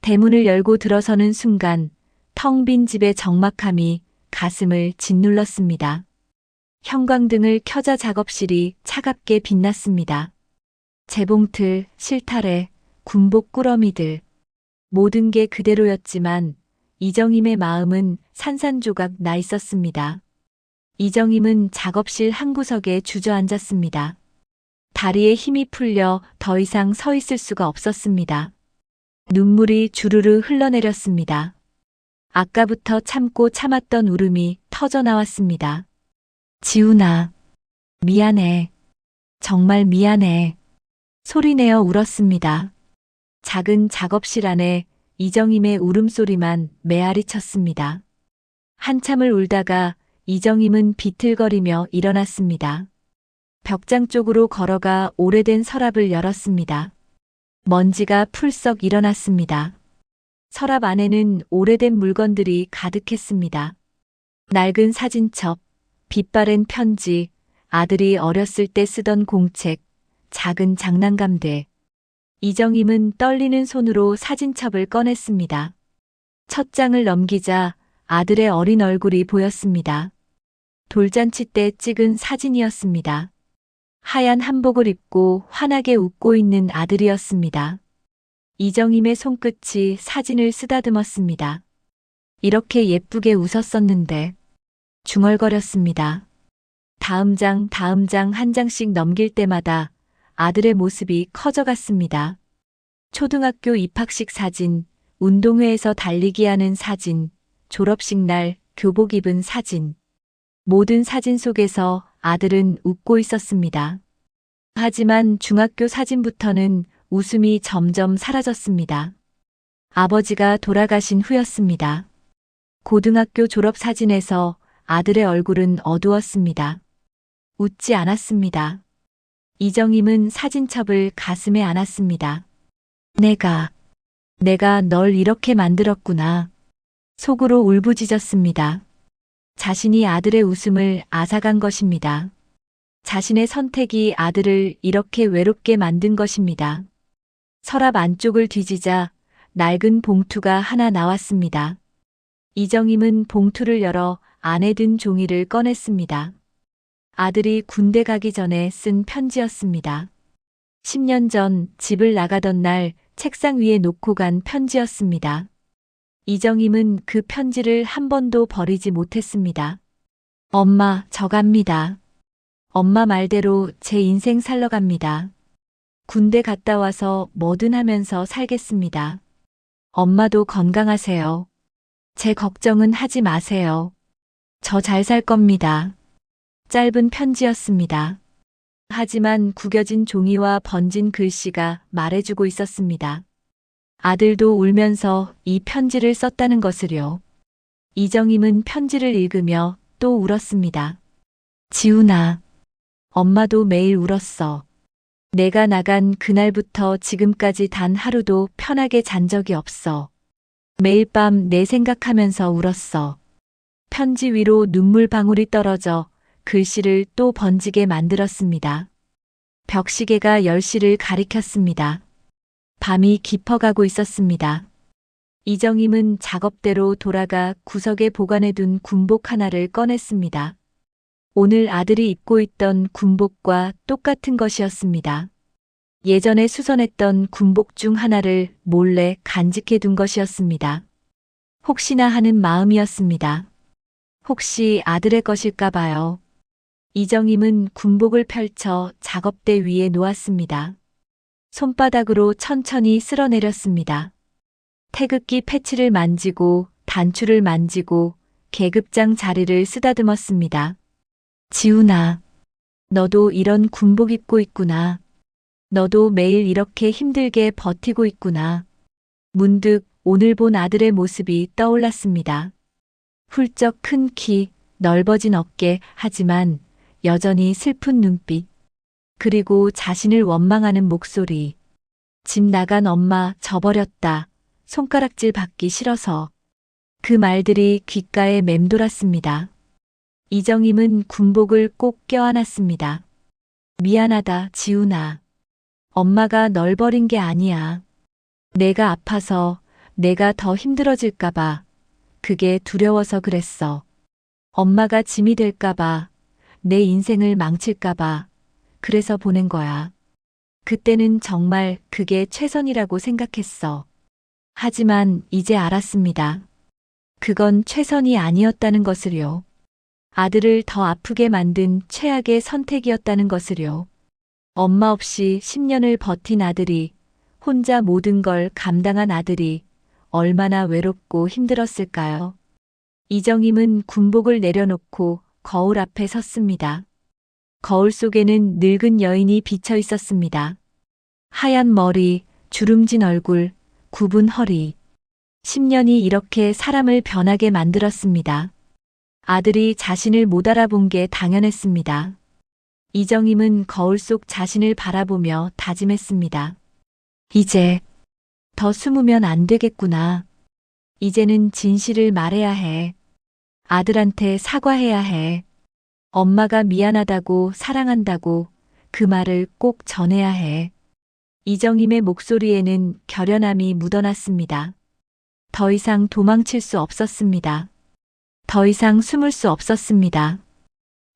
대문을 열고 들어서는 순간 텅 빈 집의 적막함이 가슴을 짓눌렀습니다. 형광등을 켜자 작업실이 차갑게 빛났습니다. 재봉틀, 실타래, 군복 꾸러미들, 모든 게 그대로였지만 이정임의 마음은 산산조각 나 있었습니다. 이정임은 작업실 한 구석에 주저앉았습니다. 다리에 힘이 풀려 더 이상 서 있을 수가 없었습니다. 눈물이 주르르 흘러내렸습니다. 아까부터 참고 참았던 울음이 터져 나왔습니다. 지훈아, 미안해. 정말 미안해. 소리내어 울었습니다. 작은 작업실 안에 이정임의 울음소리만 메아리 쳤습니다. 한참을 울다가 이정임은 비틀거리며 일어났습니다. 벽장 쪽으로 걸어가 오래된 서랍을 열었습니다. 먼지가 풀썩 일어났습니다. 서랍 안에는 오래된 물건들이 가득했습니다. 낡은 사진첩, 빛바랜 편지, 아들이 어렸을 때 쓰던 공책, 작은 장난감들. 이정임은 떨리는 손으로 사진첩을 꺼냈습니다. 첫 장을 넘기자 아들의 어린 얼굴이 보였습니다. 돌잔치 때 찍은 사진이었습니다. 하얀 한복을 입고 환하게 웃고 있는 아들이었습니다. 이정임의 손끝이 사진을 쓰다듬었습니다. 이렇게 예쁘게 웃었었는데 중얼거렸습니다. 다음 장 한 장씩 넘길 때마다 아들의 모습이 커져갔습니다. 초등학교 입학식 사진, 운동회에서 달리기 하는 사진, 졸업식 날 교복 입은 사진. 모든 사진 속에서 아들은 웃고 있었습니다. 하지만 중학교 사진부터는 웃음이 점점 사라졌습니다. 아버지가 돌아가신 후였습니다. 고등학교 졸업 사진에서 아들의 얼굴은 어두웠습니다. 웃지 않았습니다. 이정임은 사진첩을 가슴에 안았습니다. 내가 널 이렇게 만들었구나. 속으로 울부짖었습니다. 자신이 아들의 웃음을 앗아간 것입니다. 자신의 선택이 아들을 이렇게 외롭게 만든 것입니다. 서랍 안쪽을 뒤지자 낡은 봉투가 하나 나왔습니다. 이정임은 봉투를 열어 안에 든 종이를 꺼냈습니다. 아들이 군대 가기 전에 쓴 편지였습니다. 10년 전 집을 나가던 날 책상 위에 놓고 간 편지였습니다. 이정임은 그 편지를 한 번도 버리지 못했습니다. 엄마, 저 갑니다. 엄마 말대로 제 인생 살러 갑니다. 군대 갔다 와서 뭐든 하면서 살겠습니다. 엄마도 건강하세요. 제 걱정은 하지 마세요. 저 잘 살 겁니다. 짧은 편지였습니다. 하지만 구겨진 종이와 번진 글씨가 말해주고 있었습니다. 아들도 울면서 이 편지를 썼다는 것을요. 이정임은 편지를 읽으며 또 울었습니다. 지훈아, 엄마도 매일 울었어. 내가 나간 그날부터 지금까지 단 하루도 편하게 잔 적이 없어. 매일 밤 내 생각하면서 울었어. 편지 위로 눈물 방울이 떨어져 글씨를 또 번지게 만들었습니다. 벽시계가 10시를 가리켰습니다. 밤이 깊어가고 있었습니다. 이정임은 작업대로 돌아가 구석에 보관해둔 군복 하나를 꺼냈습니다. 오늘 아들이 입고 있던 군복과 똑같은 것이었습니다. 예전에 수선했던 군복 중 하나를 몰래 간직해둔 것이었습니다. 혹시나 하는 마음이었습니다. 혹시 아들의 것일까 봐요. 이정임은 군복을 펼쳐 작업대 위에 놓았습니다. 손바닥으로 천천히 쓸어내렸습니다. 태극기 패치를 만지고 단추를 만지고 계급장 자리를 쓰다듬었습니다. 지훈아, 너도 이런 군복 입고 있구나. 너도 매일 이렇게 힘들게 버티고 있구나. 문득 오늘 본 아들의 모습이 떠올랐습니다. 훌쩍 큰 키, 넓어진 어깨, 하지만 여전히 슬픈 눈빛. 그리고 자신을 원망하는 목소리. 집 나간 엄마 저버렸다. 손가락질 받기 싫어서. 그 말들이 귓가에 맴돌았습니다. 이정임은 군복을 꼭 껴안았습니다. 미안하다, 지훈아. 엄마가 널 버린 게 아니야. 내가 아파서 내가 더 힘들어질까봐. 그게 두려워서 그랬어. 엄마가 짐이 될까봐. 내 인생을 망칠까봐. 그래서 보낸 거야. 그때는 정말 그게 최선이라고 생각했어. 하지만 이제 알았습니다. 그건 최선이 아니었다는 것을요. 아들을 더 아프게 만든 최악의 선택이었다는 것을요. 엄마 없이 10년을 버틴 아들이, 혼자 모든 걸 감당한 아들이 얼마나 외롭고 힘들었을까요? 이정임은 군복을 내려놓고 거울 앞에 섰습니다. 거울 속에는 늙은 여인이 비쳐 있었습니다. 하얀 머리, 주름진 얼굴, 굽은 허리. 10년이 이렇게 사람을 변하게 만들었습니다. 아들이 자신을 못 알아본 게 당연했습니다. 이정임은 거울 속 자신을 바라보며 다짐했습니다. 이제 더 숨으면 안 되겠구나. 이제는 진실을 말해야 해. 아들한테 사과해야 해. 엄마가 미안하다고 사랑한다고 그 말을 꼭 전해야 해. 이정임의 목소리에는 결연함이 묻어났습니다. 더 이상 도망칠 수 없었습니다. 더 이상 숨을 수 없었습니다.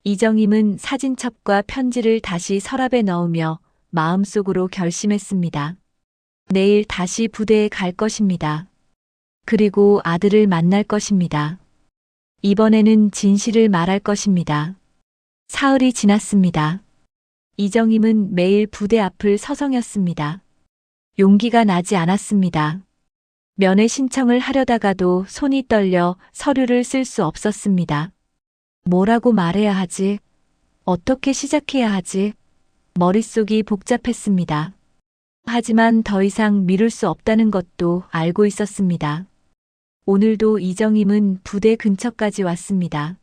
이정임은 사진첩과 편지를 다시 서랍에 넣으며 마음속으로 결심했습니다. 내일 다시 부대에 갈 것입니다. 그리고 아들을 만날 것입니다. 이번에는 진실을 말할 것입니다. 사흘이 지났습니다. 이정임은 매일 부대 앞을 서성였습니다. 용기가 나지 않았습니다. 면회 신청을 하려다가도 손이 떨려 서류를 쓸 수 없었습니다. 뭐라고 말해야 하지? 어떻게 시작해야 하지? 머릿속이 복잡했습니다. 하지만 더 이상 미룰 수 없다는 것도 알고 있었습니다. 오늘도 이정임은 부대 근처까지 왔습니다.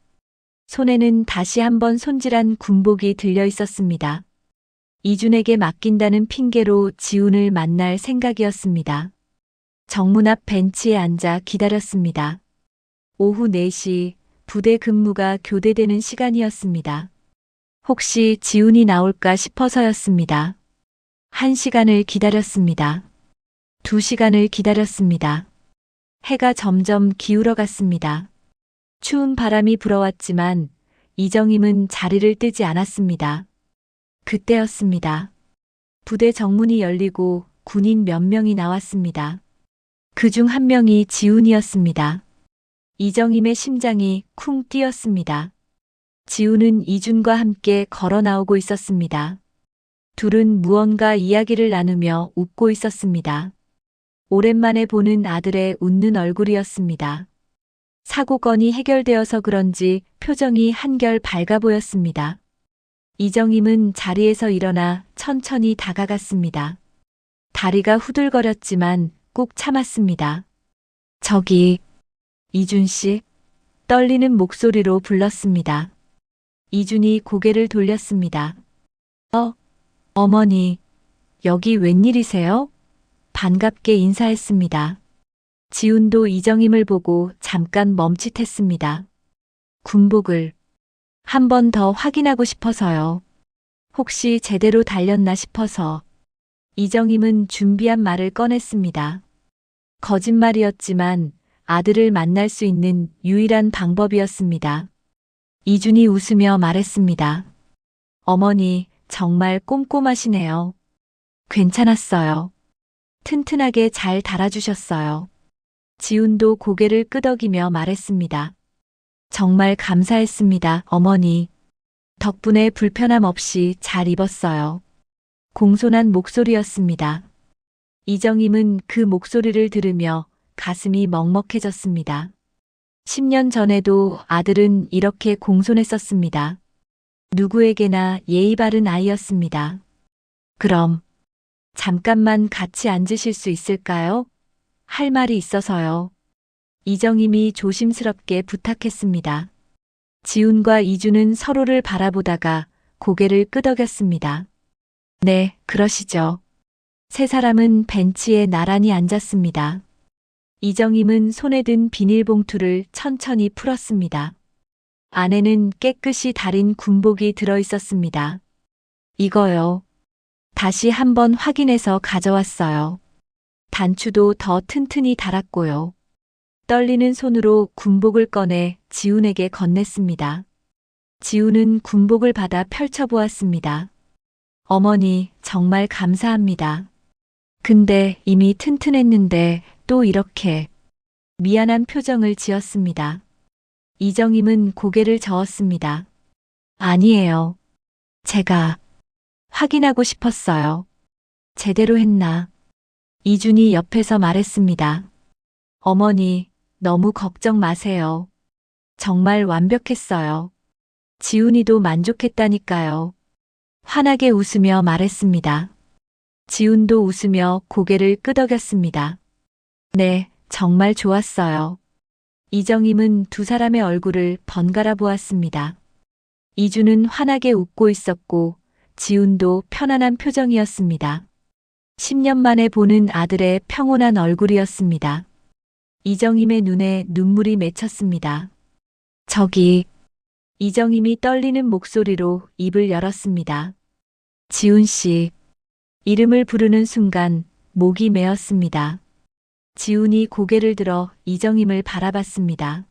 손에는 다시 한번 손질한 군복이 들려 있었습니다. 이준에게 맡긴다는 핑계로 지훈을 만날 생각이었습니다. 정문 앞 벤치에 앉아 기다렸습니다. 오후 4시 부대 근무가 교대되는 시간이었습니다. 혹시 지훈이 나올까 싶어서였습니다. 1시간을 기다렸습니다. 2시간을 기다렸습니다. 해가 점점 기울어 갔습니다. 추운 바람이 불어왔지만 이정임은 자리를 뜨지 않았습니다. 그때였습니다. 부대 정문이 열리고 군인 몇 명이 나왔습니다. 그중 한 명이 지훈이었습니다. 이정임의 심장이 쿵 뛰었습니다. 지훈은 이준과 함께 걸어 나오고 있었습니다. 둘은 무언가 이야기를 나누며 웃고 있었습니다. 오랜만에 보는 아들의 웃는 얼굴이었습니다. 사고건이 해결되어서 그런지 표정이 한결 밝아 보였습니다. 이정임은 자리에서 일어나 천천히 다가갔습니다. 다리가 후들거렸지만 꾹 참았습니다. 저기, 이준 씨, 떨리는 목소리로 불렀습니다. 이준이 고개를 돌렸습니다. 어머니, 여기 웬일이세요? 반갑게 인사했습니다. 지훈도 이정임을 보고 잠깐 멈칫했습니다. 군복을 한 번 더 확인하고 싶어서요. 혹시 제대로 달렸나 싶어서. 이정임은 준비한 말을 꺼냈습니다. 거짓말이었지만 아들을 만날 수 있는 유일한 방법이었습니다. 이준이 웃으며 말했습니다. 어머니, 정말 꼼꼼하시네요. 괜찮았어요. 튼튼하게 잘 달아주셨어요. 지훈도 고개를 끄덕이며 말했습니다. 정말 감사했습니다, 어머니. 덕분에 불편함 없이 잘 입었어요. 공손한 목소리였습니다. 이정임은 그 목소리를 들으며 가슴이 먹먹해졌습니다. 10년 전에도 아들은 이렇게 공손했었습니다. 누구에게나 예의 바른 아이였습니다. 그럼 잠깐만 같이 앉으실 수 있을까요? 할 말이 있어서요. 이정임이 조심스럽게 부탁했습니다. 지훈과 이준은 서로를 바라보다가 고개를 끄덕였습니다. 네, 그러시죠. 세 사람은 벤치에 나란히 앉았습니다. 이정임은 손에 든 비닐봉투를 천천히 풀었습니다. 안에는 깨끗이 달인 군복이 들어 있었습니다. 이거요. 다시 한번 확인해서 가져왔어요. 단추도 더 튼튼히 달았고요. 떨리는 손으로 군복을 꺼내 지훈에게 건넸습니다. 지훈은 군복을 받아 펼쳐보았습니다. 어머니, 정말 감사합니다. 근데 이미 튼튼했는데 또 이렇게 미안한 표정을 지었습니다. 이정임은 고개를 저었습니다. 아니에요. 제가 확인하고 싶었어요. 제대로 했나? 이준이 옆에서 말했습니다. 어머니, 너무 걱정 마세요. 정말 완벽했어요. 지훈이도 만족했다니까요. 환하게 웃으며 말했습니다. 지훈도 웃으며 고개를 끄덕였습니다. 네, 정말 좋았어요. 이정임은 두 사람의 얼굴을 번갈아 보았습니다. 이준은 환하게 웃고 있었고 지훈도 편안한 표정이었습니다. 10년 만에 보는 아들의 평온한 얼굴이었습니다. 이정임의 눈에 눈물이 맺혔습니다. 저기, 이정임이 떨리는 목소리로 입을 열었습니다. 지훈 씨. 이름을 부르는 순간 목이 메었습니다. 지훈이 고개를 들어 이정임을 바라봤습니다.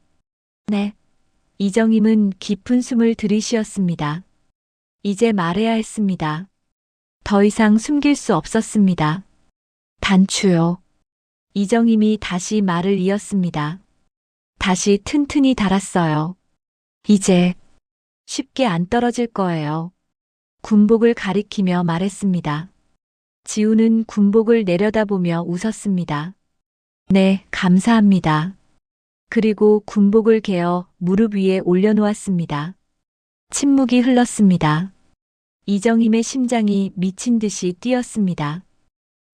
네. 이정임은 깊은 숨을 들이쉬었습니다. 이제 말해야 했습니다. 더 이상 숨길 수 없었습니다. 단추요. 이정임이 다시 말을 이었습니다. 다시 튼튼히 달았어요. 이제 쉽게 안 떨어질 거예요. 군복을 가리키며 말했습니다. 지우는 군복을 내려다보며 웃었습니다. 네, 감사합니다. 그리고 군복을 개어 무릎 위에 올려놓았습니다. 침묵이 흘렀습니다. 이정임의 심장이 미친 듯이 뛰었습니다.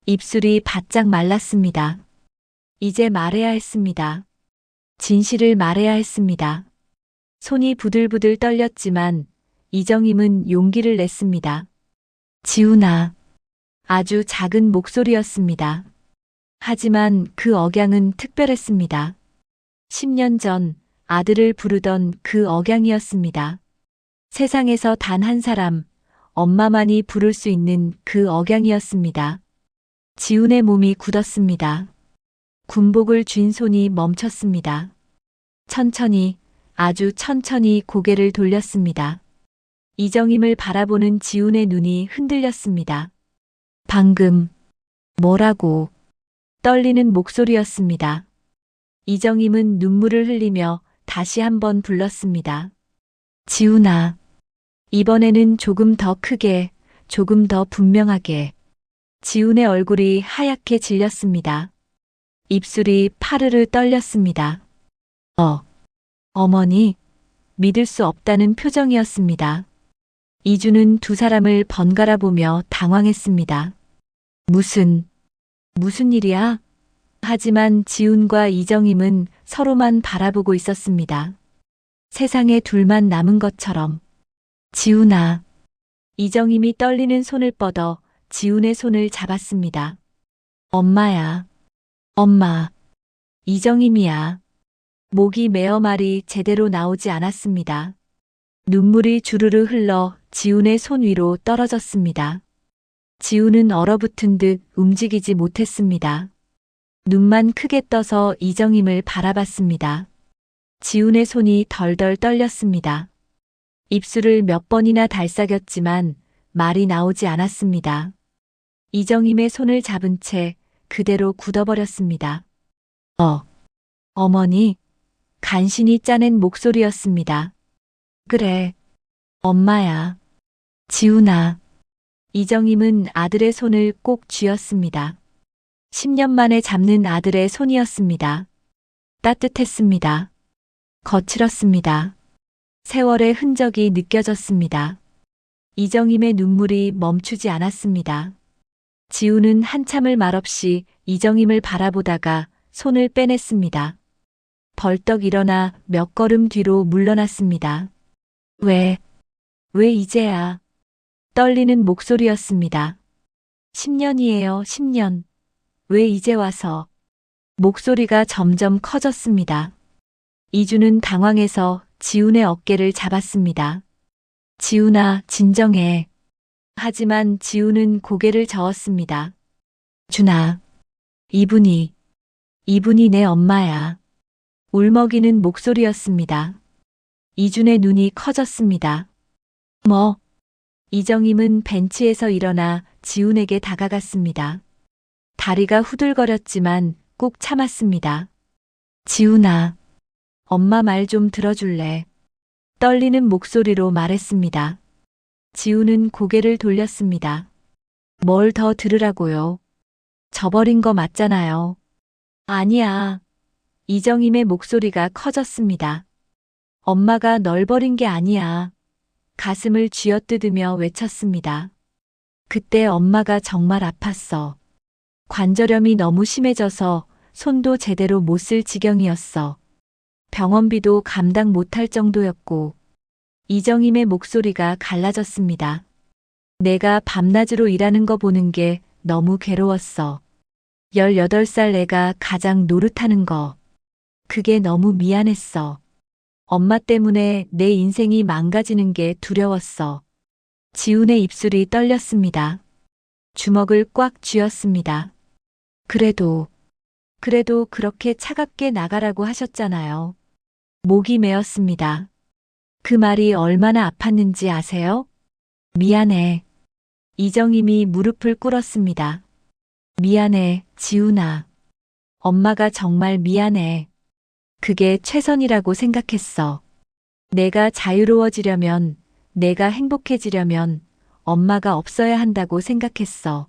입술이 바짝 말랐습니다. 이제 말해야 했습니다. 진실을 말해야 했습니다. 손이 부들부들 떨렸지만 이정임은 용기를 냈습니다. 지훈아. 아주 작은 목소리였습니다. 하지만 그 억양은 특별했습니다. 10년 전 아들을 부르던 그 억양이었습니다. 세상에서 단 한 사람, 엄마만이 부를 수 있는 그 억양이었습니다. 지훈의 몸이 굳었습니다. 군복을 쥔 손이 멈췄습니다. 천천히, 아주 천천히 고개를 돌렸습니다. 이정임을 바라보는 지훈의 눈이 흔들렸습니다. 방금 뭐라고? 떨리는 목소리였습니다. 이정임은 눈물을 흘리며 다시 한번 불렀습니다. 지훈아. 이번에는 조금 더 크게, 조금 더 분명하게. 지훈의 얼굴이 하얗게 질렸습니다. 입술이 파르르 떨렸습니다. 어머니. 믿을 수 없다는 표정이었습니다. 이주는 두 사람을 번갈아 보며 당황했습니다. 무슨 일이야? 하지만 지훈과 이정임은 서로만 바라보고 있었습니다. 세상에 둘만 남은 것처럼. 지훈아. 이정임이 떨리는 손을 뻗어 지훈의 손을 잡았습니다. 엄마야. 엄마. 이정임이야. 목이 메어 말이 제대로 나오지 않았습니다. 눈물이 주르르 흘러 지훈의 손 위로 떨어졌습니다. 지훈은 얼어붙은 듯 움직이지 못했습니다. 눈만 크게 떠서 이정임을 바라봤습니다. 지훈의 손이 덜덜 떨렸습니다. 입술을 몇 번이나 달싹였지만 말이 나오지 않았습니다. 이정임의 손을 잡은 채 그대로 굳어버렸습니다. 어머니. 간신히 짜낸 목소리였습니다. 그래. 엄마야. 지훈아. 이정임은 아들의 손을 꼭 쥐었습니다. 10년 만에 잡는 아들의 손이었습니다. 따뜻했습니다. 거칠었습니다. 세월의 흔적이 느껴졌습니다. 이정임의 눈물이 멈추지 않았습니다. 지훈은 한참을 말없이 이정임을 바라보다가 손을 빼냈습니다. 벌떡 일어나 몇 걸음 뒤로 물러났습니다. 왜 이제야? 떨리는 목소리였습니다. 10년이에요, 10년. 왜 이제 와서? 목소리가 점점 커졌습니다. 이주는 당황해서 지훈의 어깨를 잡았습니다. 지훈아, 진정해. 하지만 지훈은 고개를 저었습니다. 준아, 이분이 내 엄마야. 울먹이는 목소리였습니다. 이준의 눈이 커졌습니다. 뭐? 이정임은 벤치에서 일어나 지훈에게 다가갔습니다. 다리가 후들거렸지만 꼭 참았습니다. 지훈아, 엄마 말 좀 들어줄래? 떨리는 목소리로 말했습니다. 지훈은 고개를 돌렸습니다. 뭘 더 들으라고요? 저버린 거 맞잖아요. 아니야. 이정임의 목소리가 커졌습니다. 엄마가 널 버린 게 아니야. 가슴을 쥐어뜯으며 외쳤습니다. 그때 엄마가 정말 아팠어. 관절염이 너무 심해져서 손도 제대로 못 쓸 지경이었어. 병원비도 감당 못할 정도였고. 이정임의 목소리가 갈라졌습니다. 내가 밤낮으로 일하는 거 보는 게 너무 괴로웠어. 18살 내가 가장 노릇하는 거. 그게 너무 미안했어. 엄마 때문에 내 인생이 망가지는 게 두려웠어. 지훈의 입술이 떨렸습니다. 주먹을 꽉 쥐었습니다. 그래도 그렇게 차갑게 나가라고 하셨잖아요. 목이 메었습니다. 그 말이 얼마나 아팠는지 아세요? 미안해. 이정임이 무릎을 꿇었습니다. 미안해, 지훈아. 엄마가 정말 미안해. 그게 최선이라고 생각했어. 내가 자유로워지려면, 내가 행복해지려면 엄마가 없어야 한다고 생각했어.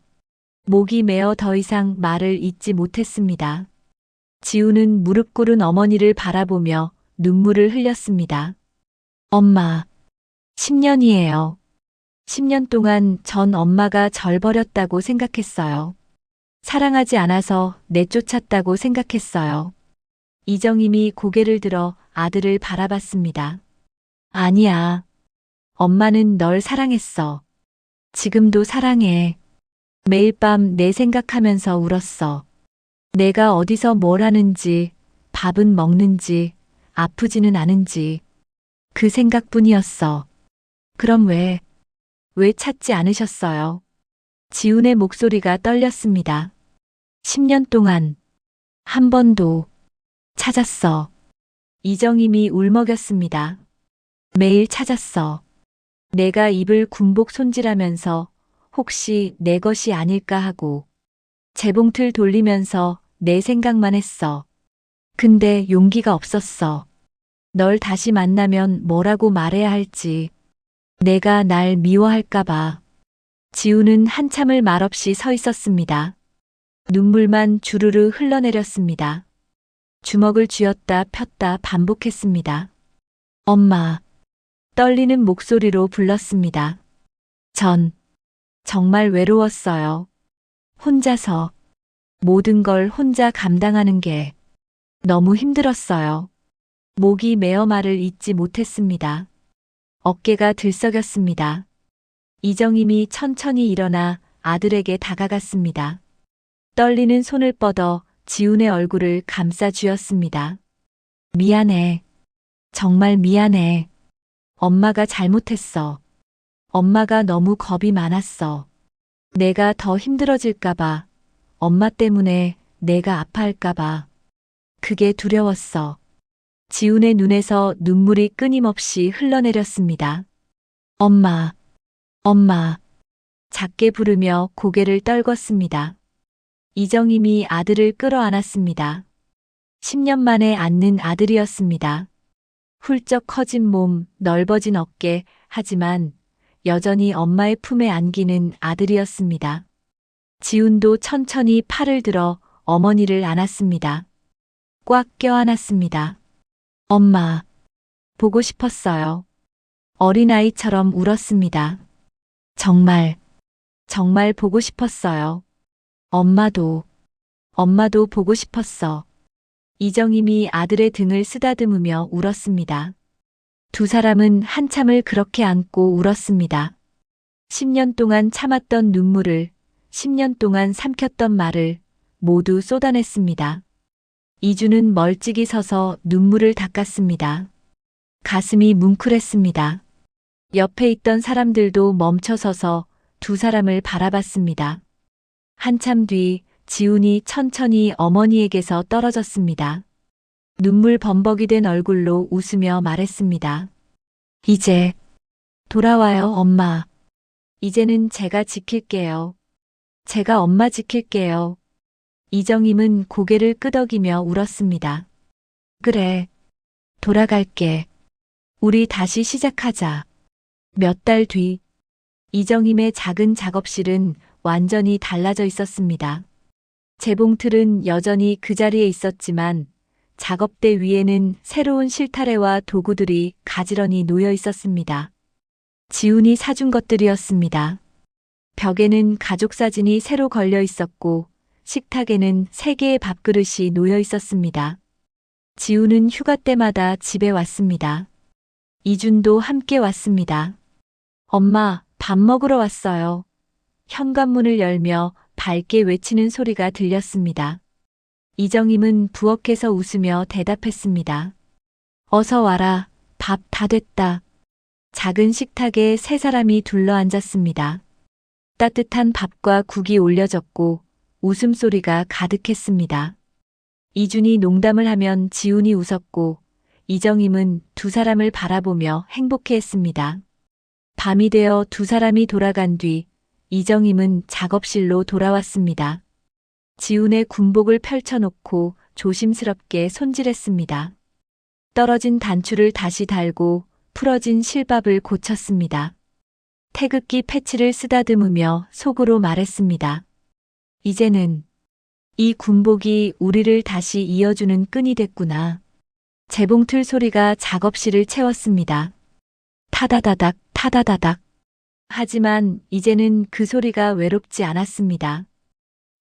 목이 메어 더 이상 말을 잇지 못했습니다. 지우는 무릎 꿇은 어머니를 바라보며 눈물을 흘렸습니다. 엄마, 10년이에요. 10년 동안 전 엄마가 절 버렸다고 생각했어요. 사랑하지 않아서 내쫓았다고 생각했어요. 이정임이 고개를 들어 아들을 바라봤습니다. 아니야. 엄마는 널 사랑했어. 지금도 사랑해. 매일 밤 내 생각하면서 울었어. 내가 어디서 뭘 하는지, 밥은 먹는지, 아프지는 않은지. 그 생각뿐이었어. 그럼 왜 찾지 않으셨어요? 지훈의 목소리가 떨렸습니다. 10년 동안 한 번도 찾았어. 이정임이 울먹였습니다. 매일 찾았어. 내가 입을 군복 손질하면서 혹시 내 것이 아닐까 하고 재봉틀 돌리면서 내 생각만 했어. 근데 용기가 없었어. 널 다시 만나면 뭐라고 말해야 할지. 내가 날 미워할까봐. 지우는 한참을 말없이 서 있었습니다. 눈물만 주르르 흘러내렸습니다. 주먹을 쥐었다 폈다 반복했습니다. 엄마. 떨리는 목소리로 불렀습니다. 전 정말 외로웠어요. 혼자서 모든 걸 혼자 감당하는 게 너무 힘들었어요. 목이 메어 말을 잇지 못했습니다. 어깨가 들썩였습니다. 이정임이 천천히 일어나 아들에게 다가갔습니다. 떨리는 손을 뻗어 지훈의 얼굴을 감싸 쥐었습니다. 미안해. 정말 미안해. 엄마가 잘못했어. 엄마가 너무 겁이 많았어. 내가 더 힘들어질까봐, 엄마 때문에 내가 아파할까봐. 그게 두려웠어. 지훈의 눈에서 눈물이 끊임없이 흘러내렸습니다. 엄마, 엄마. 작게 부르며 고개를 떨궜습니다. 이정임이 아들을 끌어안았습니다. 10년 만에 안는 아들이었습니다. 훌쩍 커진 몸, 넓어진 어깨, 하지만 여전히 엄마의 품에 안기는 아들이었습니다. 지훈도 천천히 팔을 들어 어머니를 안았습니다. 꽉 껴안았습니다. 엄마, 보고 싶었어요. 어린아이처럼 울었습니다. 정말 보고 싶었어요. 엄마도 보고 싶었어. 이정임이 아들의 등을 쓰다듬으며 울었습니다. 두 사람은 한참을 그렇게 안고 울었습니다. 10년 동안 참았던 눈물을, 10년 동안 삼켰던 말을 모두 쏟아냈습니다. 이주는 멀찍이 서서 눈물을 닦았습니다. 가슴이 뭉클했습니다. 옆에 있던 사람들도 멈춰서서 두 사람을 바라봤습니다. 한참 뒤 지훈이 천천히 어머니에게서 떨어졌습니다. 눈물 범벅이 된 얼굴로 웃으며 말했습니다. 이제 돌아와요, 엄마. 이제는 제가 지킬게요. 제가 엄마 지킬게요. 이정임은 고개를 끄덕이며 울었습니다. 그래, 돌아갈게. 우리 다시 시작하자. 몇 달 뒤, 이정임의 작은 작업실은 완전히 달라져 있었습니다. 재봉틀은 여전히 그 자리에 있었지만 작업대 위에는 새로운 실타래와 도구들이 가지런히 놓여 있었습니다. 지훈이 사준 것들이었습니다. 벽에는 가족 사진이 새로 걸려 있었고 식탁에는 3개의 밥그릇이 놓여 있었습니다. 지훈은 휴가 때마다 집에 왔습니다. 이준도 함께 왔습니다. 엄마, 밥 먹으러 왔어요. 현관문을 열며 밝게 외치는 소리가 들렸습니다. 이정임은 부엌에서 웃으며 대답했습니다. 어서 와라. 밥 다 됐다. 작은 식탁에 세 사람이 둘러앉았습니다. 따뜻한 밥과 국이 올려졌고 웃음소리가 가득했습니다. 이준이 농담을 하면 지훈이 웃었고 이정임은 두 사람을 바라보며 행복해했습니다. 밤이 되어 두 사람이 돌아간 뒤 이정임은 작업실로 돌아왔습니다. 지훈의 군복을 펼쳐놓고 조심스럽게 손질했습니다. 떨어진 단추를 다시 달고 풀어진 실밥을 고쳤습니다. 태극기 패치를 쓰다듬으며 속으로 말했습니다. 이제는 이 군복이 우리를 다시 이어주는 끈이 됐구나. 재봉틀 소리가 작업실을 채웠습니다. 타다다닥, 타다다닥. 하지만 이제는 그 소리가 외롭지 않았습니다.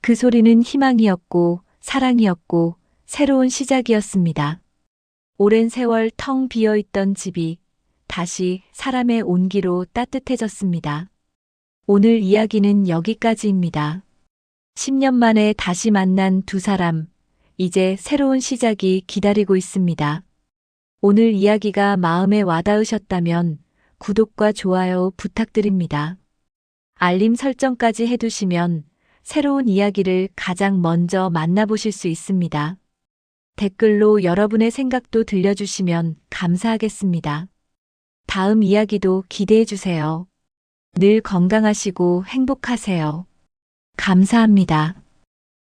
그 소리는 희망이었고 사랑이었고 새로운 시작이었습니다. 오랜 세월 텅 비어있던 집이 다시 사람의 온기로 따뜻해졌습니다. 오늘 이야기는 여기까지입니다. 10년 만에 다시 만난 두 사람, 이제 새로운 시작이 기다리고 있습니다. 오늘 이야기가 마음에 와닿으셨다면 구독과 좋아요 부탁드립니다. 알림 설정까지 해두시면 새로운 이야기를 가장 먼저 만나보실 수 있습니다. 댓글로 여러분의 생각도 들려주시면 감사하겠습니다. 다음 이야기도 기대해주세요. 늘 건강하시고 행복하세요. 감사합니다.